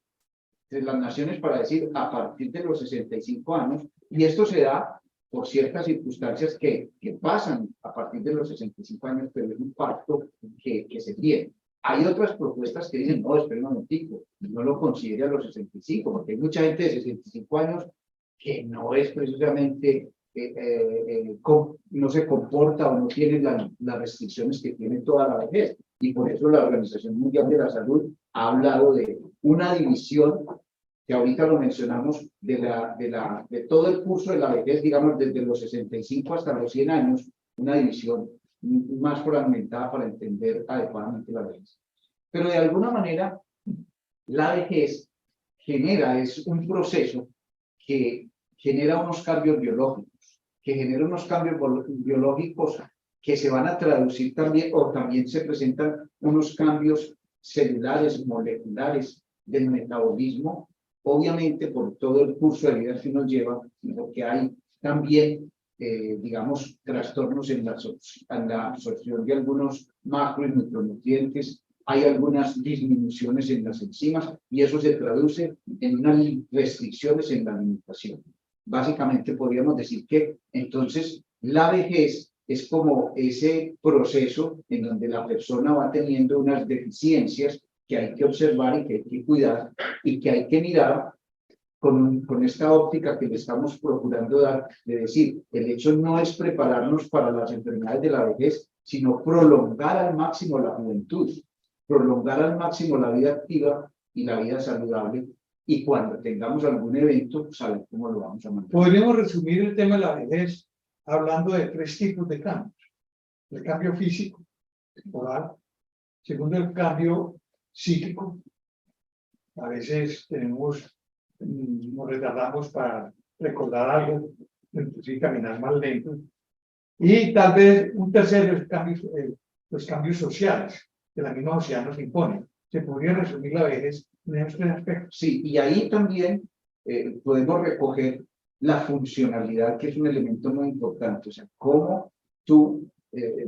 Speaker 2: las naciones para decir a partir de los 65 años, y esto se da por ciertas circunstancias que pasan a partir de los 65 años, pero es un pacto que se tiene. Hay otras propuestas que dicen, no, espera un momentico, no lo considere a los 65, porque hay mucha gente de 65 años que no es precisamente, no se comporta o no tiene las restricciones que tiene toda la vejez. Y por eso la Organización Mundial de la Salud ha hablado de una división, que ahorita lo mencionamos, de todo el curso de la vejez, digamos, desde los 65 hasta los 100 años, una división más fragmentada para entender adecuadamente la vejez. Pero de alguna manera, la vejez es un proceso que genera unos cambios biológicos, que se van a traducir también, o también se presentan unos cambios celulares, moleculares del metabolismo, obviamente por todo el curso de vida que nos lleva, porque hay también, digamos, trastornos en la absorción de algunos macro y micronutrientes, hay algunas disminuciones en las enzimas, y eso se traduce en unas restricciones en la alimentación. Básicamente podríamos decir que entonces la vejez es como ese proceso en donde la persona va teniendo unas deficiencias que hay que observar y que hay que cuidar y que hay que mirar con esta óptica que le estamos procurando dar, de decir, el hecho no es prepararnos para las enfermedades de la vejez, sino prolongar al máximo la juventud, prolongar al máximo la vida activa y la vida saludable, y cuando tengamos algún evento, saber cómo lo vamos a mantener.
Speaker 1: Podríamos resumir el tema de la vejez hablando de 3 tipos de cambios. El cambio físico, temporal. Segundo, el cambio psíquico. A veces nos retardamos para recordar algo, entonces caminar más lento. Y tal vez un tercero es los cambios sociales que la misma sociedad nos impone. Se podría resumir la vejez en estos 3 aspectos.
Speaker 2: Sí, y ahí también podemos recoger la funcionalidad, que es un elemento muy importante. O sea, cómo tú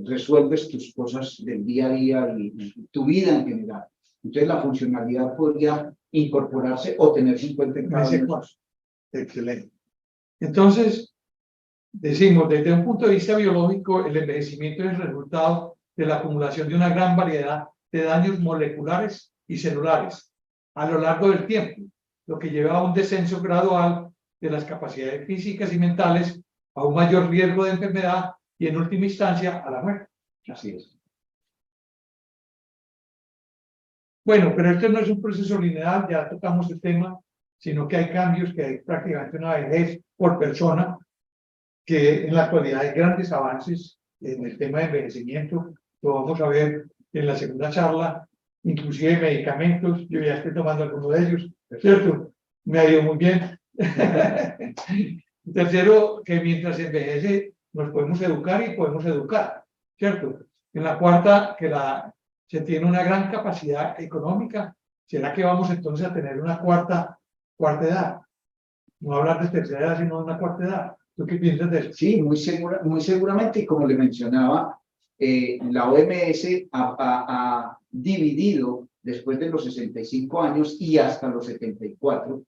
Speaker 2: resuelves tus cosas del día a día y tu vida en general. Entonces, la funcionalidad podría incorporarse o tenerse en cuenta en cada uno de los.
Speaker 1: Excelente. Entonces, decimos, desde un punto de vista biológico, el envejecimiento es el resultado de la acumulación de una gran variedad de daños moleculares y celulares a lo largo del tiempo, lo que lleva a un descenso gradual de las capacidades físicas y mentales, a un mayor riesgo de enfermedad y, en última instancia, a la muerte.
Speaker 2: Así es.
Speaker 1: Bueno, pero esto no es un proceso lineal, ya tocamos el tema, sino que hay cambios, que hay prácticamente una vejez por persona, que en la actualidad hay grandes avances en el tema de envejecimiento. Lo vamos a ver en la segunda charla, inclusive medicamentos. Yo ya estoy tomando algunos de ellos, ¿cierto? Me ha ido muy bien. Tercero, que mientras envejece nos podemos educar y podemos educar, ¿cierto? En la cuarta, que se tiene una gran capacidad económica ¿Será que vamos entonces a tener una cuarta edad? No hablar de tercera edad, sino de una cuarta edad. ¿Tú qué piensas de eso?
Speaker 2: Sí, muy seguramente, y como le mencionaba, la OMS ha dividido después de los 65 años y hasta los 74,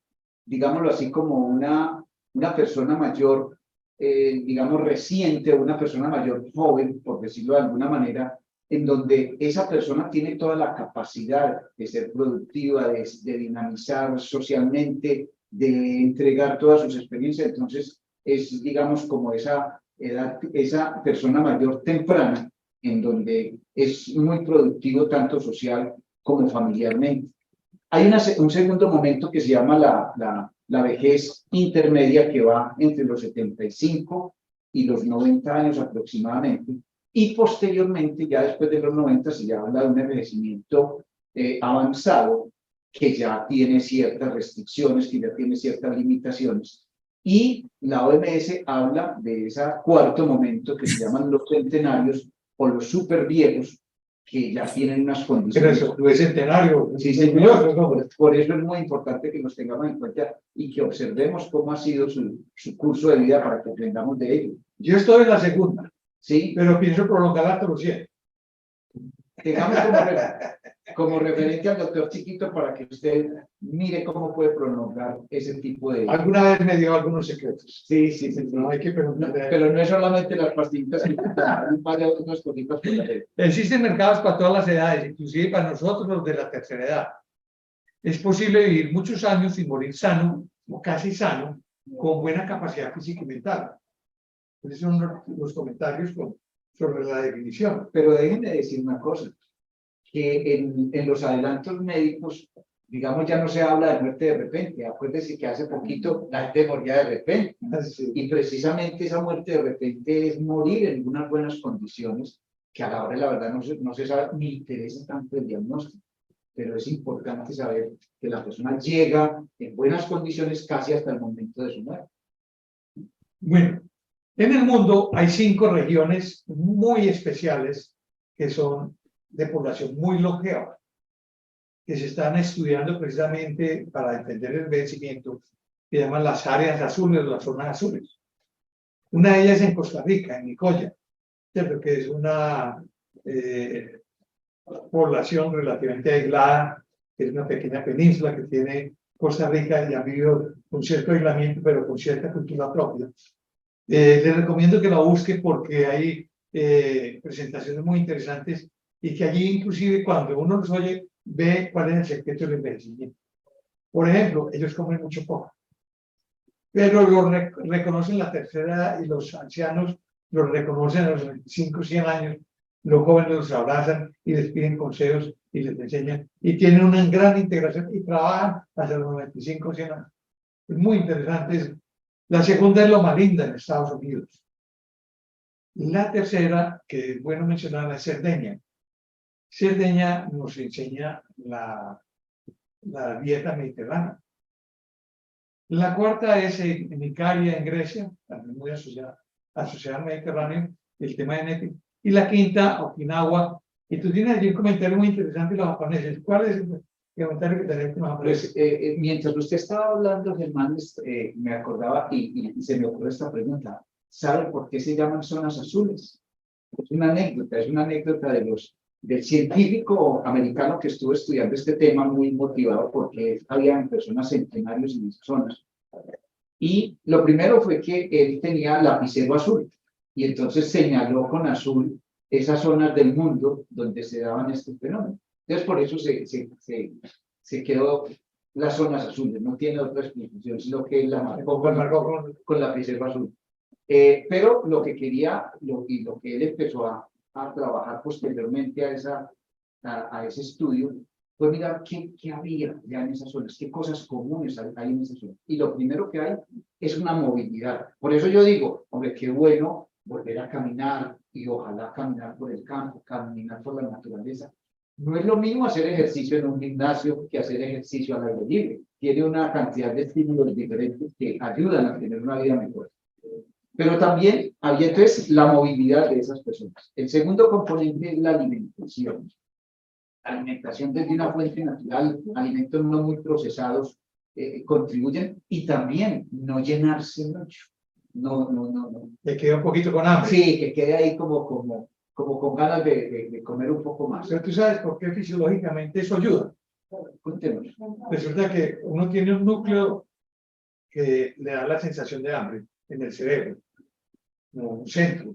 Speaker 2: digámoslo así, como una persona mayor, digamos, reciente, o una persona mayor joven, por decirlo de alguna manera, en donde esa persona tiene toda la capacidad de ser productiva, de dinamizar socialmente, de entregar todas sus experiencias. Entonces, es, digamos, como esa edad, esa persona mayor temprana, en donde es muy productivo tanto social como familiarmente. Hay un segundo momento que se llama la vejez intermedia, que va entre los 75 y los 90 años aproximadamente, y posteriormente, ya después de los 90, se ya habla de un envejecimiento avanzado, que ya tiene ciertas restricciones, que ya tiene ciertas limitaciones. Y la OMS habla de ese cuarto momento que se llaman los centenarios o los superviejos, que ya tienen unas condiciones.
Speaker 1: Pero eso es centenario.
Speaker 2: Sí, señor. Por eso es muy importante que nos tengamos en cuenta y que observemos cómo ha sido su curso de vida para que aprendamos de ello.
Speaker 1: Yo estoy en la segunda,
Speaker 2: Sí,
Speaker 1: pero pienso prolongar hasta los 100.
Speaker 2: tengamos como referente al doctor Chiquito para que usted mire cómo puede prolongar ese tipo de...
Speaker 1: Alguna vez me dio algunos secretos.
Speaker 2: Sí, sí, sí.
Speaker 1: No hay que preguntarle.
Speaker 2: Pero no es solamente las pastillitas, sino un par de otras cositas por la red.
Speaker 1: Existen mercados para todas las edades, inclusive para nosotros los de la tercera edad. Es posible vivir muchos años y morir sano o casi sano, con buena capacidad física y mental. Esos son los comentarios sobre la definición.
Speaker 2: Pero déjenme decir una cosa, que en los adelantos médicos, digamos, ya no se habla de muerte de repente. Acuérdense que hace poquito la gente moría de repente. Y precisamente esa muerte de repente es morir en unas buenas condiciones, que a la hora de la verdad no se sabe ni interesa tanto el diagnóstico. Pero es importante saber que la persona llega en buenas condiciones casi hasta el momento de su muerte.
Speaker 1: Bueno, en el mundo hay 5 regiones muy especiales que son de población muy longeva, que se están estudiando precisamente para entender el envejecimiento, que llaman las áreas azules o las zonas azules. Una de ellas es en Costa Rica, en Nicoya, ¿cierto? Que es una población relativamente aislada, que es una pequeña península que tiene Costa Rica y ha vivido con cierto aislamiento, pero con cierta cultura propia. Les recomiendo que la busquen porque hay presentaciones muy interesantes y que allí inclusive cuando uno los oye, ve cuál es el secreto del envejecimiento. Por ejemplo, ellos comen mucho poco, pero lo reconocen la tercera edad y los ancianos los reconocen a los 25, 100 años, los jóvenes los abrazan y les piden consejos y les enseñan y tienen una gran integración y trabajan hasta los 95, 100 años. Es muy interesante. La segunda es Loma Linda en Estados Unidos. La tercera, que es bueno mencionar, es Cerdeña. Cerdeña nos enseña la dieta mediterránea. La cuarta es en Icaria, en Grecia, también muy asociada al Mediterráneo, el tema genético. Y la quinta, Okinawa. Y tú tienes allí un comentario muy interesante de los japoneses. ¿Cuál es el comentario que tenés con los japoneses?
Speaker 2: Pues, mientras usted estaba hablando, Germán, me acordaba y se me ocurrió esta pregunta. ¿Sabe por qué se llaman zonas azules? Es una anécdota del científico americano que estuvo estudiando este tema, muy motivado porque había personas centenarios en esas zonas. Y lo primero fue que él tenía lapicero azul y entonces señaló con azul esas zonas del mundo donde se daban estos fenómenos. Entonces por eso se quedó las zonas azules, no tiene otra explicación, sino que él la marcó con lapicero azul. Pero lo que quería, lo que él empezó a trabajar posteriormente a ese estudio, fue mirar qué había ya en esas zonas, qué cosas comunes hay en esas zonas. Y lo primero que hay es una movilidad. Por eso yo digo, hombre, qué bueno volver a caminar y ojalá caminar por el campo, caminar por la naturaleza. No es lo mismo hacer ejercicio en un gimnasio que hacer ejercicio al aire libre. Tiene una cantidad de estímulos diferentes que ayudan a tener una vida mejor. Pero también había entonces la movilidad de esas personas. El segundo componente es la alimentación. alimentación desde una fuente natural, alimentos no muy procesados, contribuyen, y también no llenarse mucho. No.
Speaker 1: Te queda un poquito con hambre.
Speaker 2: Sí, que quede ahí como con ganas de comer un poco más.
Speaker 1: Pero tú sabes por qué fisiológicamente eso ayuda.
Speaker 2: Cuéntenos.
Speaker 1: Resulta que uno tiene un núcleo que le da la sensación de hambre en el cerebro, como un centro.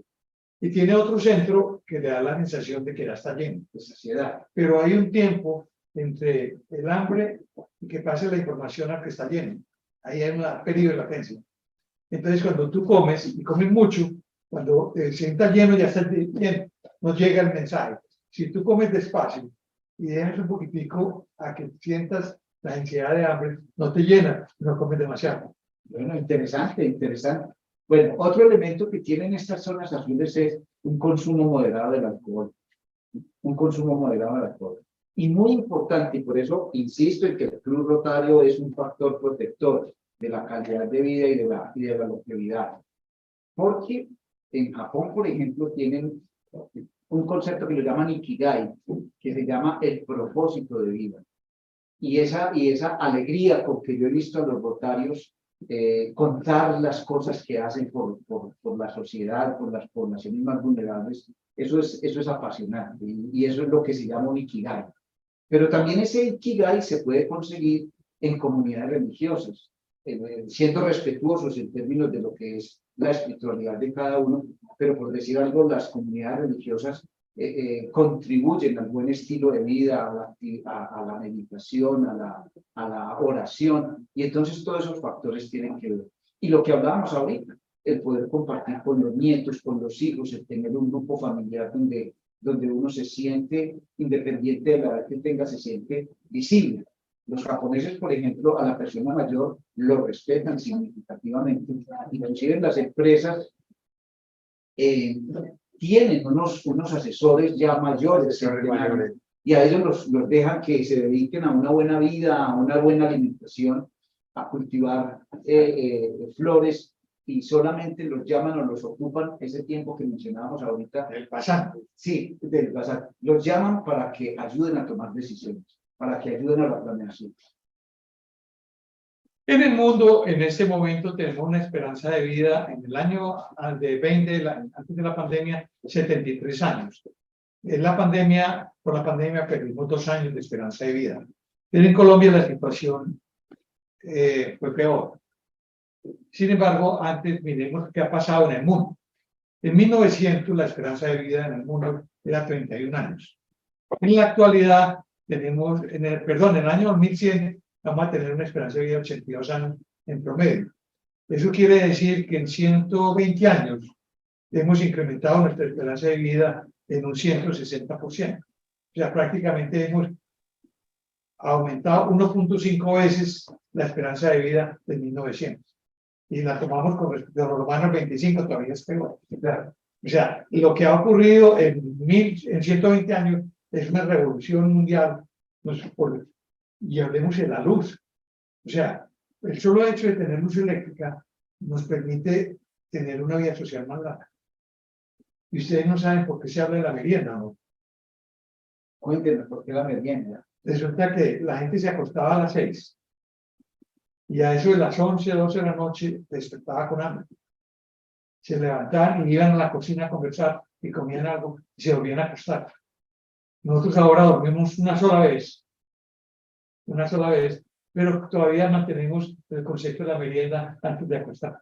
Speaker 1: Y tiene otro centro que le da la sensación de que ya está lleno, de saciedad. Pero hay un tiempo entre el hambre y que pase la información a que está lleno. Ahí hay un periodo de latencia. Entonces, cuando tú comes y comes mucho, cuando te sientas lleno, ya estás lleno, no llega el mensaje. Si tú comes despacio y dejas un poquitico a que sientas la ansiedad de hambre, no te llena, no comes demasiado.
Speaker 2: Bueno, interesante. Bueno, otro elemento que tienen estas zonas azules es un consumo moderado del alcohol. Un consumo moderado del alcohol. Y muy importante, y por eso insisto en que el Club Rotario es un factor protector de la calidad de vida y de la longevidad. Porque en Japón, por ejemplo, tienen un concepto que lo llaman Ikigai, que se llama el propósito de vida. Y esa alegría con que yo he visto a los rotarios contar las cosas que hacen por la sociedad, por las poblaciones más vulnerables, eso es apasionante, y eso es lo que se llama un Ikigai. Pero también ese Ikigai se puede conseguir en comunidades religiosas, siendo respetuosos en términos de lo que es la espiritualidad de cada uno, pero por decir algo, las comunidades religiosas contribuyen al buen estilo de vida, a la meditación, a la oración, y entonces todos esos factores tienen que ver. Y lo que hablábamos ahorita, el poder compartir con los nietos, con los hijos, el tener un grupo familiar donde uno se siente, independiente de la edad que tenga, se siente visible. Los japoneses, por ejemplo, a la persona mayor lo respetan significativamente, inclusive en las empresas tienen unos asesores ya mayores, y a ellos los dejan que se dediquen a una buena vida, a una buena alimentación, a cultivar flores, y solamente los llaman o los ocupan ese tiempo que mencionábamos ahorita.
Speaker 1: El pasante.
Speaker 2: Sí, del pasante. Los llaman para que ayuden a tomar decisiones, para que ayuden a la planeación.
Speaker 1: En el mundo, en este momento, tenemos una esperanza de vida en el año antes de la pandemia, 73 años. Por la pandemia perdimos 2 años de esperanza de vida. Pero en Colombia la situación fue peor. Sin embargo, antes miremos qué ha pasado en el mundo. En 1900 la esperanza de vida en el mundo era 31 años. En la actualidad tenemos, en el año 2100 vamos a tener una esperanza de vida de 82 años en promedio. Eso quiere decir que en 120 años hemos incrementado nuestra esperanza de vida en un 160%. O sea, prácticamente hemos aumentado 1.5 veces la esperanza de vida de 1900. Y la tomamos con respecto a los romanos 25, todavía es peor. Claro. O sea, lo que ha ocurrido en 120 años es una revolución mundial. Y hablemos de la luz. O sea, el solo hecho de tener luz eléctrica nos permite tener una vida social más larga. Y ustedes no saben por qué se habla de la merienda, ¿no?
Speaker 2: Cuéntenos por qué la merienda.
Speaker 1: Resulta que la gente se acostaba a las 6. Y a eso de las 11, 12 de la noche despertaba con hambre. Se levantaban y iban a la cocina a conversar y comían algo y se volvían a acostar. Nosotros ahora dormimos una sola vez, pero todavía mantenemos el concepto de la merienda antes de acostar.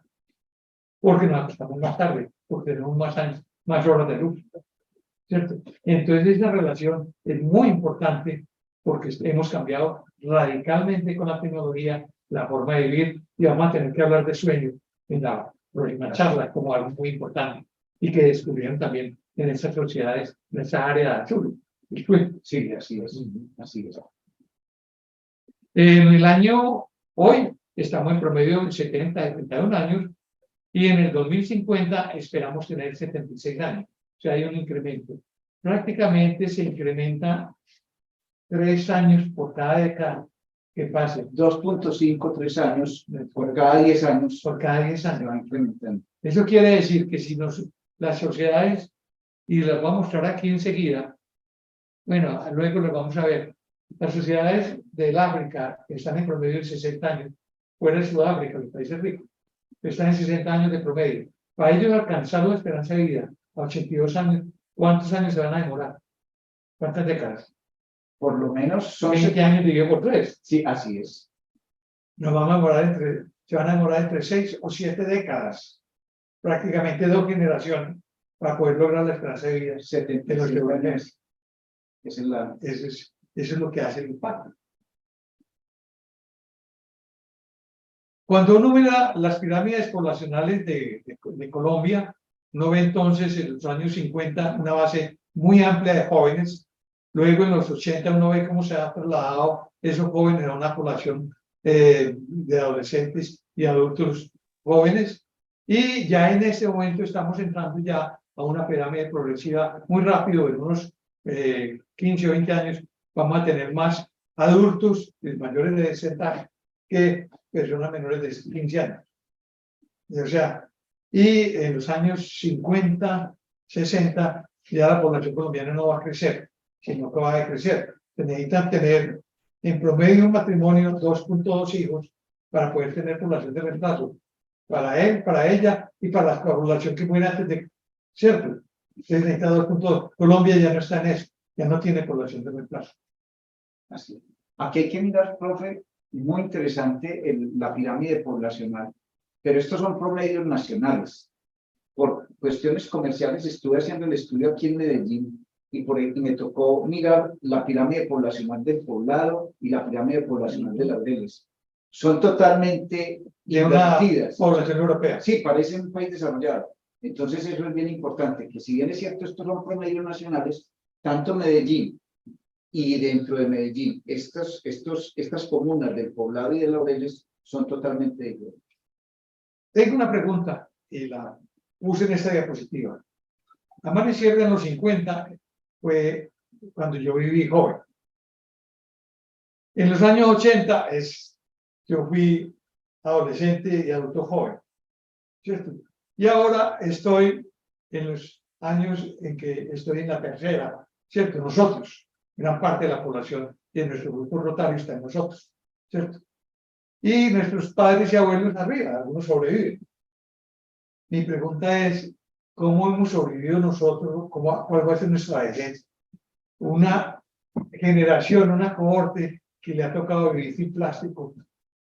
Speaker 1: Porque nos acostamos más tarde, porque tenemos más horas de luz. ¿Cierto? Entonces esa relación es muy importante porque hemos cambiado radicalmente con la tecnología la forma de vivir, y vamos a tener que hablar de sueño en la próxima charla como algo muy importante y que descubrieron también en esas sociedades, en esa área azul.
Speaker 2: Sí, así es.
Speaker 1: En el año, hoy, estamos en promedio de 71 años y en el 2050 esperamos tener 76 años. O sea, hay un incremento. Prácticamente se incrementa 3 años por cada década que pase.
Speaker 2: 2.5, 3 años por cada 10 años.
Speaker 1: Por cada 10 años.
Speaker 2: Se va incrementando.
Speaker 1: Eso quiere decir que si las sociedades, y las voy a mostrar aquí enseguida, Bueno, luego lo vamos a ver. Las sociedades del África que están en promedio de 60 años, fuera de Sudáfrica, los países ricos, están en 60 años de promedio. Para ellos alcanzar la esperanza de vida a 82 años, ¿cuántos años se van a demorar? ¿Cuántas décadas?
Speaker 2: Por lo menos son
Speaker 1: 20 años dividido por 3.
Speaker 2: Sí, así es.
Speaker 1: Nos vamos a demorar se van a demorar entre 6 o 7 décadas, prácticamente 2 generaciones, para poder lograr la esperanza de vida
Speaker 2: 70
Speaker 1: de los europeos.
Speaker 2: Esa es
Speaker 1: Eso es lo que hace el impacto. Cuando uno mira las pirámides poblacionales de Colombia, uno ve entonces en los años 50 una base muy amplia de jóvenes. Luego en los 80 uno ve cómo se ha trasladado esos jóvenes a una población de adolescentes y adultos jóvenes. Y ya en este momento estamos entrando ya a una pirámide progresiva muy rápido, en unos 15 o 20 años vamos a tener más adultos mayores de 60 años que personas menores de 15 años. O sea, y en los años 50, 60, ya la población colombiana no va a crecer, sino que va a decrecer. Se necesitan tener en promedio un matrimonio 2.2 hijos para poder tener población de reemplazo. Para él, para ella y para la población que muere antes de, ¿cierto? Se necesita 2.2. Colombia ya no está en eso, ya no tiene población de reemplazo.
Speaker 2: así. Aquí hay que mirar, profe, muy interesante la pirámide poblacional, pero estos son promedios nacionales. Por cuestiones comerciales estuve haciendo el estudio aquí en Medellín y me tocó mirar la pirámide poblacional del Poblado y la pirámide poblacional de Laureles. Son totalmente
Speaker 1: De una
Speaker 2: invertidas.
Speaker 1: población europea.
Speaker 2: Sí, parece un país desarrollado. Entonces eso es bien importante, que si bien es cierto, estos son promedios nacionales, tanto Medellín y dentro de Medellín, estas comunas del Poblado y de Laureles son totalmente diferentes.
Speaker 1: Tengo una pregunta y la puse en esta diapositiva. Amanecer de los 50 fue cuando yo viví joven. En los años 80 yo fui adolescente y adulto joven, ¿cierto? Y ahora estoy en los años en que estoy en la tercera, ¿cierto? Nosotros, gran parte de la población y en nuestro grupo rotario está en nosotros, ¿cierto? Y nuestros padres y abuelos arriba, algunos sobreviven. Mi pregunta es, ¿cómo hemos sobrevivido nosotros? ¿Cuál va a ser nuestra vejez? Una generación, una cohorte que le ha tocado vivir sin plástico,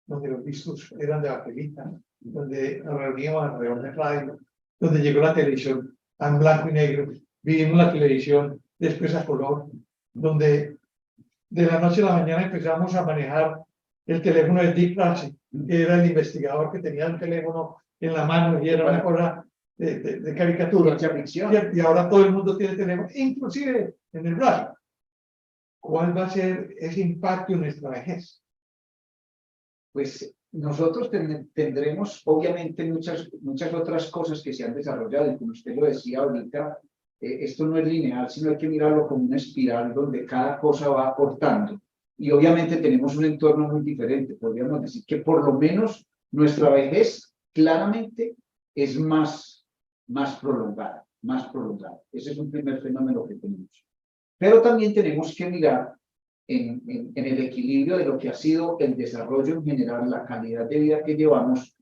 Speaker 1: donde los discos eran de baquelita, donde nos reuníamos alrededor de radio, donde llegó la televisión en blanco y negro, vivimos la televisión después a color, donde de la noche a la mañana empezamos a manejar el teléfono de Dick Tracy, que era el investigador que tenía el teléfono en la mano y era una cosa de caricatura. Y ahora todo el mundo tiene teléfono, inclusive en el brazo. ¿Cuál va a ser ese impacto en nuestra vejez?
Speaker 2: Pues nosotros tendremos obviamente muchas otras cosas que se han desarrollado, y como usted lo decía ahorita, esto no es lineal, sino hay que mirarlo como una espiral donde cada cosa va aportando. Y obviamente tenemos un entorno muy diferente. Podríamos decir que por lo menos nuestra vejez claramente es más prolongada, más prolongada. Ese es un primer fenómeno que tenemos. Pero también tenemos que mirar en el equilibrio de lo que ha sido el desarrollo en general, la calidad de vida que llevamos,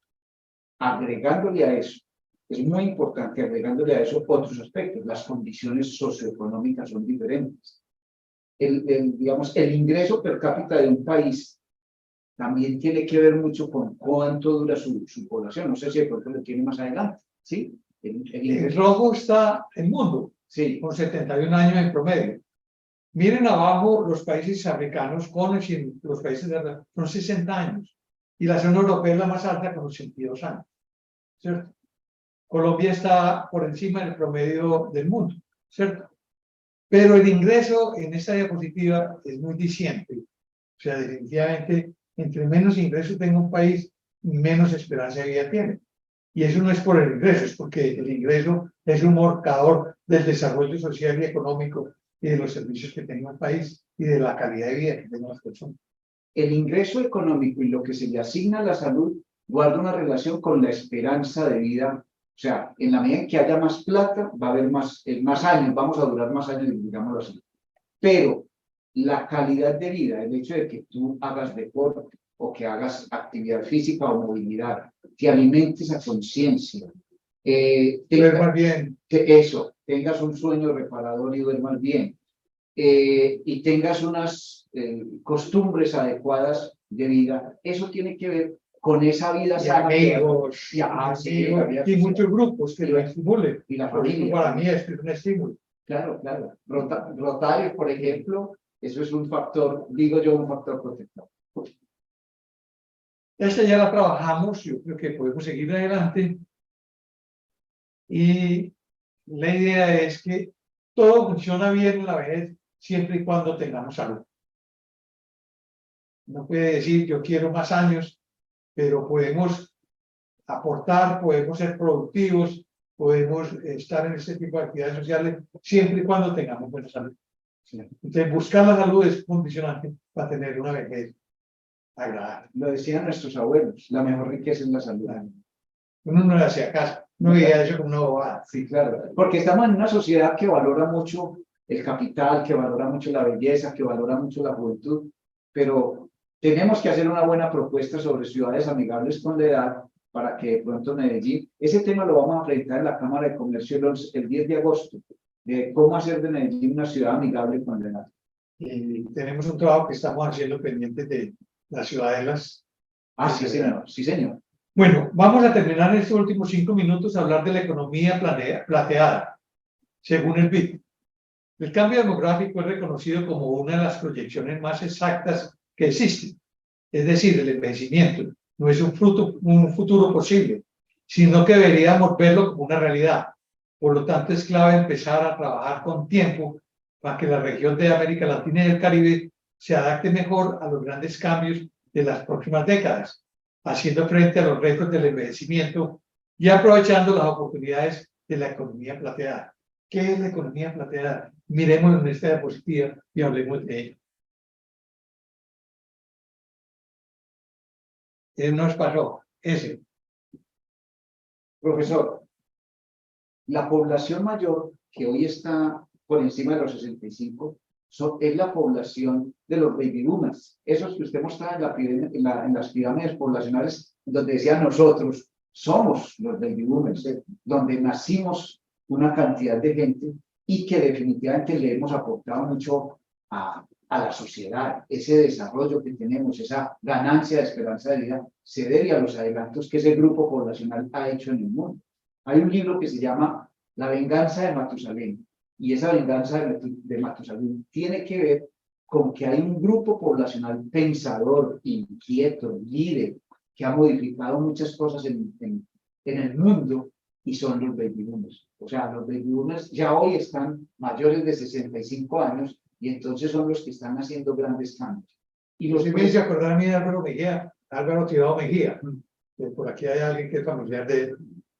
Speaker 2: agregándole a eso, es muy importante agregándole a eso otros aspectos. Las condiciones socioeconómicas son diferentes. Digamos, el ingreso per cápita de un país también tiene que ver mucho con cuánto dura su población. No sé si de pronto lo tiene más adelante, ¿sí?
Speaker 1: El rojo está el mundo,
Speaker 2: sí,
Speaker 1: con 71 años en promedio. Miren abajo los países africanos con los países de son 60 años. Y la zona europea es la más alta con 82 años. ¿Cierto? Colombia está por encima del promedio del mundo, ¿cierto? Pero el ingreso en esta diapositiva es muy diciente. O sea, definitivamente, entre menos ingresos tenga un país, menos esperanza de vida tiene. Y eso no es por el ingreso, es porque el ingreso es un marcador del desarrollo social y económico y de los servicios que tenga el país y de la calidad de vida que tengan las personas.
Speaker 2: El ingreso económico y lo que se le asigna a la salud guarda una relación con la esperanza de vida. O sea, en la medida en que haya más plata, va a haber más años, vamos a durar más años, digámoslo así. pero la calidad de vida, el hecho de que tú hagas deporte o que hagas actividad física o movilidad, te alimentes a conciencia,
Speaker 1: Duermas bien.
Speaker 2: tengas un sueño reparador y duermas bien, y tengas unas costumbres adecuadas de vida, eso tiene que ver con esa vida sana.
Speaker 1: Amigos, y muchos grupos que lo estimulen.
Speaker 2: Y la familia.
Speaker 1: Para mí es un estímulo.
Speaker 2: Claro, claro. Rotarios, por ejemplo, eso es un factor, digo yo, un factor protector.
Speaker 1: Esta ya la trabajamos, yo creo que podemos seguir adelante. Y la idea es que todo funciona bien en la vejez siempre y cuando tengamos salud. No puede decir yo quiero más años, pero podemos aportar, podemos ser productivos, podemos estar en este tipo de actividades sociales siempre y cuando tengamos buena salud. Entonces, buscar la salud es condicionante para tener una vejez agradable.
Speaker 2: Lo decían nuestros abuelos, la mejor riqueza es la salud.
Speaker 1: Uno no le hacía caso, no veía eso como una bobada.
Speaker 2: Sí, claro, porque estamos en una sociedad que valora mucho el capital, que valora mucho la belleza, que valora mucho la juventud, pero tenemos que hacer una buena propuesta sobre ciudades amigables con la edad para que de pronto Medellín, ese tema lo vamos a presentar en la Cámara de Comercio el 10 de agosto, de cómo hacer de Medellín una ciudad amigable con la edad.
Speaker 1: Y tenemos un trabajo que estamos haciendo pendiente de las ciudadelas.
Speaker 2: Ah, sí, señor. Sí, señor.
Speaker 1: Bueno, vamos a terminar en estos últimos 5 minutos a hablar de la economía plateada, según el BID. El cambio demográfico es reconocido como una de las proyecciones más exactas que existen. Es decir, el envejecimiento no es un futuro posible, sino que deberíamos verlo como una realidad. Por lo tanto, es clave empezar a trabajar con tiempo para que la región de América Latina y el Caribe se adapte mejor a los grandes cambios de las próximas décadas, haciendo frente a los retos del envejecimiento y aprovechando las oportunidades de la economía plateada. ¿Qué es la economía plateada? Miremos en esta diapositiva y hablemos de ello. Nos pasó ese.
Speaker 2: Profesor, la población mayor que hoy está por encima de los 65 es la población de los baby boomers. Esos que usted mostraba en las pirámides poblacionales, donde decía nosotros somos los baby boomers, donde nacimos una cantidad de gente y que definitivamente le hemos aportado mucho a la sociedad. Ese desarrollo que tenemos, esa ganancia de esperanza de vida, se debe a los adelantos que ese grupo poblacional ha hecho en el mundo. Hay un libro que se llama La venganza de Matusalén, y esa venganza de Matusalén tiene que ver con que hay un grupo poblacional pensador, inquieto, líder, que ha modificado muchas cosas en el mundo, y son los baby boomers. O sea, los baby boomers ya hoy están mayores de 65 años y entonces son los que están haciendo grandes cambios. Y los
Speaker 1: me hice acordar a mí de Álvaro Mejía, Álvaro Tirado Mejía. Por aquí hay alguien que es familiar de él,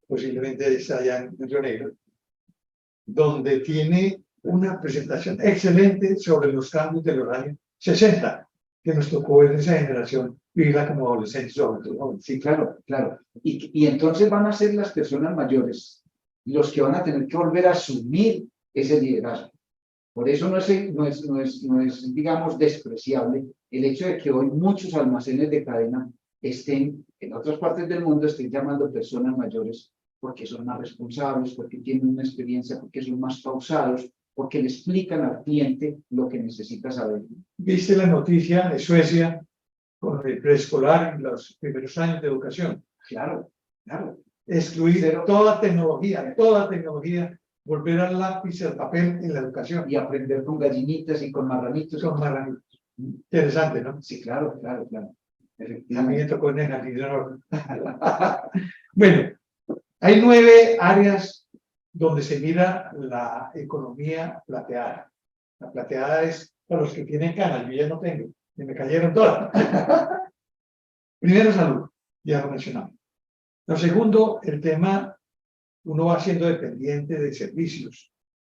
Speaker 1: posiblemente está allá en Río Negro, donde tiene una presentación excelente sobre los cambios de los años 60, que nos tocó en esa generación vivirla como adolescentes sobre todo.
Speaker 2: Sí, claro, claro. Y entonces van a ser las personas mayores los que van a tener que volver a asumir ese liderazgo. Por eso no es, digamos, despreciable el hecho de que hoy muchos almacenes de cadena estén, en otras partes del mundo, estén llamando personas mayores porque son más responsables, porque tienen una experiencia, porque son más pausados, porque le explican al cliente lo que necesita saber.
Speaker 1: ¿Viste la noticia de Suecia con el preescolar en los primeros años de educación?
Speaker 2: Claro, claro.
Speaker 1: Excluir toda tecnología, volver al lápiz y al papel en la educación.
Speaker 2: Y aprender con gallinitas y con marranitos.
Speaker 1: Con marranitos. Interesante, ¿no?
Speaker 2: Sí, claro, claro, claro.
Speaker 1: A mí me tocó en el jardín. Bueno, hay 9 áreas donde se mira la economía plateada. La plateada es para los que tienen canas, yo ya no tengo, y me cayeron todas. Primero, salud, ya lo mencionamos. Lo segundo, el tema, uno va siendo dependiente de servicios,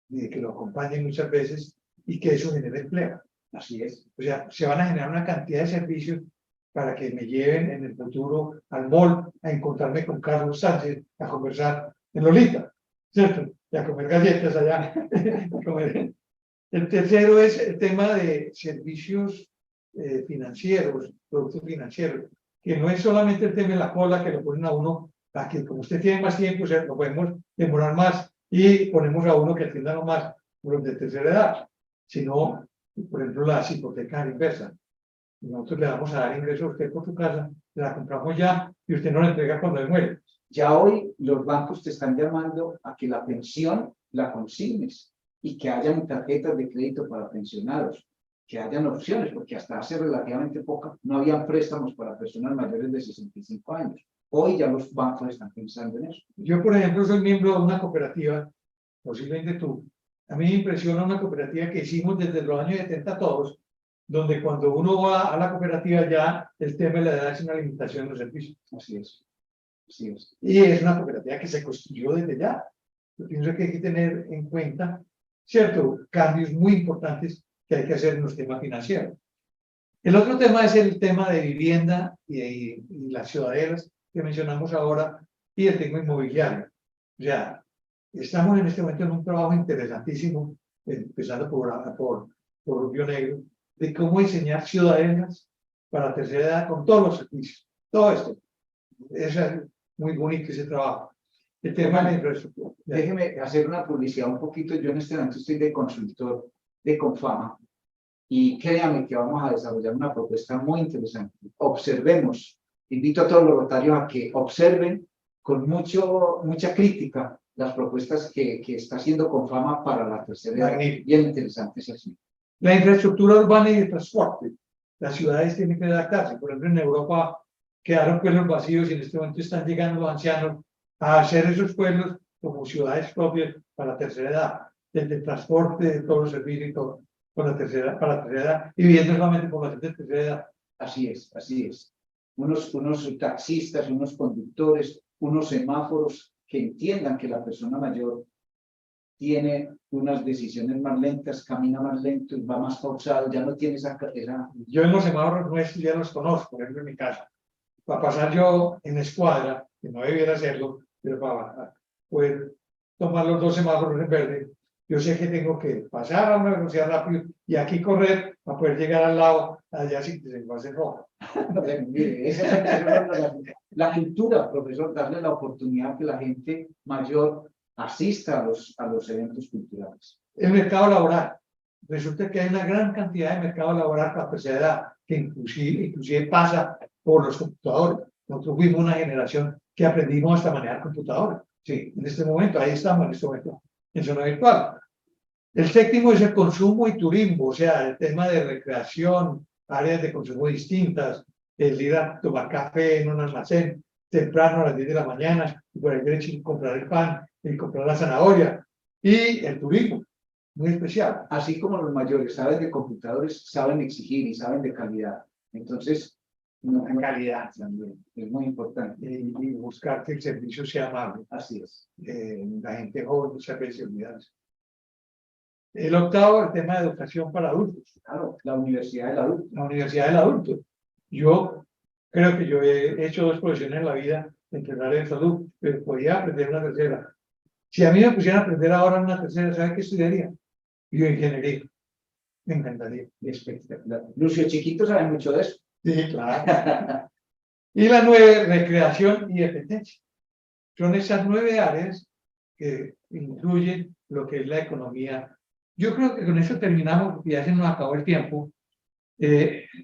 Speaker 1: de que lo acompañen muchas veces y que eso genere empleo. Así es. O sea, se van a generar una cantidad de servicios para que me lleven en el futuro al mall a encontrarme con Carlos Sánchez a conversar en Lolita, ¿cierto? Y a comer galletas allá. El tercero es el tema de servicios financieros, productos financieros, que no es solamente el tema de la cola que lo ponen a uno, a que como usted tiene más tiempo, o sea, lo podemos demorar más y ponemos a uno que atienda más por los de tercera edad, sino, por ejemplo, la hipoteca inversa. Nosotros le vamos a dar ingreso a usted por su casa, la compramos ya y usted no la entrega cuando él muere.
Speaker 2: Ya hoy los bancos te están llamando a que la pensión la consignes y que hayan tarjetas de crédito para pensionados, que hayan opciones, porque hasta hace relativamente poco no habían préstamos para personas mayores de 65 años. Hoy ya los bancos están pensando en eso.
Speaker 1: Yo, por ejemplo, soy miembro de una cooperativa, posiblemente tú. A mí me impresiona una cooperativa que hicimos desde los años 70 todos, donde cuando uno va a la cooperativa ya el tema de la edad es una limitación de los servicios.
Speaker 2: Así es. Así es.
Speaker 1: Y es una cooperativa que se construyó desde ya. Yo pienso que hay que tener en cuenta, ¿cierto?, cambios muy importantes que hay que hacer en los temas financieros. El otro tema es el tema de vivienda y las ciudadelas que mencionamos ahora y el tema inmobiliario. O sea, estamos en este momento en un trabajo interesantísimo, empezando por Rubio Negro, de cómo diseñar ciudadelas para la tercera edad con todos los servicios. Todo esto. Es muy bonito ese trabajo. El tema de la infraestructura.
Speaker 2: Déjeme hacer una publicidad un poquito. Yo en este momento estoy de consultor de Confama y créanme que vamos a desarrollar una propuesta muy interesante. Observemos, invito a todos los rotarios a que observen con mucha crítica las propuestas que está haciendo Confama para la tercera edad. Bien interesante es así.
Speaker 1: La infraestructura urbana y de transporte. Las ciudades tienen que adaptarse. Por ejemplo, en Europa quedaron pueblos vacíos y en este momento están llegando los ancianos a hacer esos pueblos como ciudades propias para la tercera edad, desde el transporte, de todos los servicios y todo, para la tercera edad, y viviendo solamente por la gente de tercera edad.
Speaker 2: Así es, así es. Unos taxistas, unos conductores, unos semáforos que entiendan que la persona mayor tiene unas decisiones más lentas, camina más lento, va más pausado, ya no tiene esa...
Speaker 1: Yo en los semáforos nuestros ya los conozco, por ejemplo en mi casa. Para pasar yo en escuadra, que no debiera hacerlo, pero para poder tomar los dos semáforos en verde, yo sé que tengo que pasar a una velocidad rápida y aquí correr para poder llegar al lado, allá sí que se va a hacer rojo.
Speaker 2: Mire, esa es la cultura, profesor, darle la oportunidad que la gente mayor asista a los eventos culturales.
Speaker 1: El mercado laboral. Resulta que hay una gran cantidad de mercado laboral para la tercera edad, que inclusive pasa por los computadores. Nosotros fuimos una generación que aprendimos hasta manejar computadores. Sí, en este momento, ahí estamos en este momento, en zona virtual. El séptimo es el consumo y turismo, o sea, el tema de recreación, áreas de consumo distintas, el ir a tomar café en un almacén temprano a las 10 de la mañana, y por ahí derecho comprar el pan y comprar la zanahoria, y el turismo, muy especial.
Speaker 2: Así como los mayores saben de computadores, saben exigir y saben de calidad. Entonces,
Speaker 1: la calidad
Speaker 2: también es muy importante.
Speaker 1: Y buscar que el servicio sea amable.
Speaker 2: Así es.
Speaker 1: La gente joven muchas veces olvida eso. El octavo, el tema de educación para adultos.
Speaker 2: Claro, la universidad del adulto.
Speaker 1: La universidad del adulto. Yo creo que yo he hecho 2 profesiones en la vida, entrenar en salud, pero podía aprender una tercera. Si a mí me pusieran a aprender ahora una tercera, ¿sabe qué estudiaría? Bioingeniería. Me encantaría.
Speaker 2: Espectacular. Lucio Chiquito sabe mucho de eso.
Speaker 1: Sí, claro. Y la 9, recreación y dependencia. Son esas 9 áreas que incluyen lo que es la economía. Yo creo que con eso terminamos, porque ya se nos acabó el tiempo.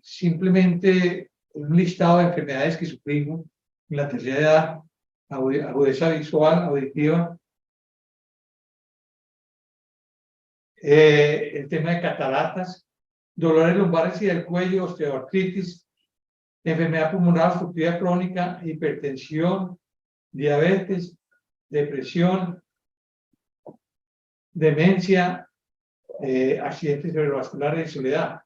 Speaker 1: Simplemente un listado de enfermedades que sufrimos en la tercera edad: agudeza visual, auditiva, el tema de cataratas, dolores lumbares y del cuello, osteoartritis, enfermedad pulmonar obstructiva crónica, hipertensión, diabetes, depresión, demencia, accidentes cerebrovasculares y soledad.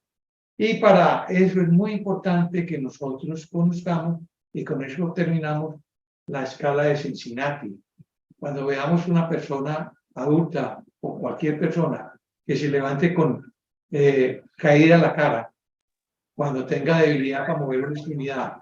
Speaker 1: Y para eso es muy importante que nosotros conozcamos, y con eso terminamos, la escala de Cincinnati. Cuando veamos una persona adulta o cualquier persona que se levante con caída en la cara, cuando tenga debilidad para mover una extremidad,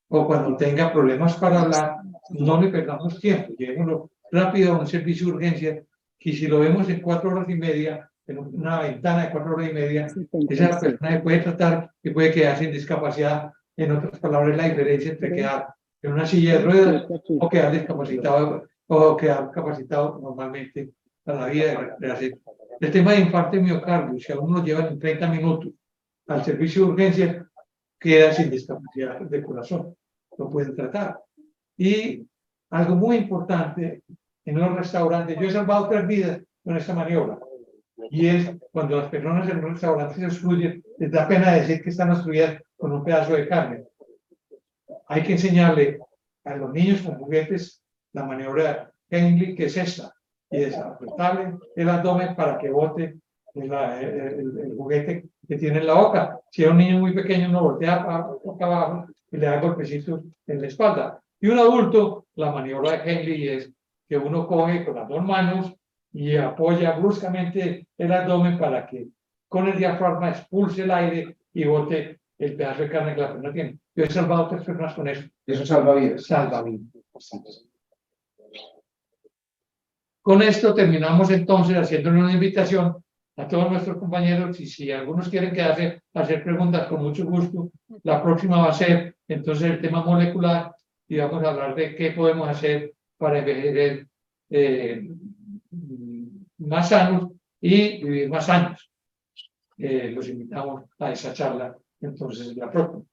Speaker 1: o cuando tenga problemas para hablar, no le perdamos tiempo, llevémoslo rápido a un servicio de urgencia, que si lo vemos en 4 horas y media, en una ventana de 4 horas y media, esa persona se puede tratar y puede quedar sin discapacidad. En otras palabras, la diferencia entre quedar en una silla de ruedas o quedar discapacitado o quedar capacitado normalmente para la vida de hacer. El tema de infarto de miocardio, si a uno lo llevan en 30 minutos al servicio de urgencia, queda sin discapacidad de corazón, lo pueden tratar. Y algo muy importante en los restaurantes, yo he salvado 3 vidas con esta maniobra, y es cuando las personas en los restaurantes se obstruyen, les da pena decir que están obstruidas con un pedazo de carne. Hay que enseñarle a los niños con juguetes la maniobra Heimlich, que es esta, y es apretarle el abdomen para que bote el juguete que tiene en la boca. Si es un niño muy pequeño, uno voltea boca abajo y le da golpecitos en la espalda. Y un adulto, la maniobra de Heimlich es que uno coge con las 2 manos y apoya bruscamente el abdomen para que con el diafragma expulse el aire y bote el pedazo de carne que la persona tiene. Yo he salvado a 3 personas con eso.
Speaker 2: Eso salva vidas.
Speaker 1: Salva vidas. Con esto terminamos entonces haciéndole una invitación a todos nuestros compañeros, y si algunos quieren quedarse a hacer preguntas, con mucho gusto. La próxima va a ser entonces el tema molecular, y vamos a hablar de qué podemos hacer para envejecer más sanos y vivir más años. Los invitamos a esa charla entonces la próxima.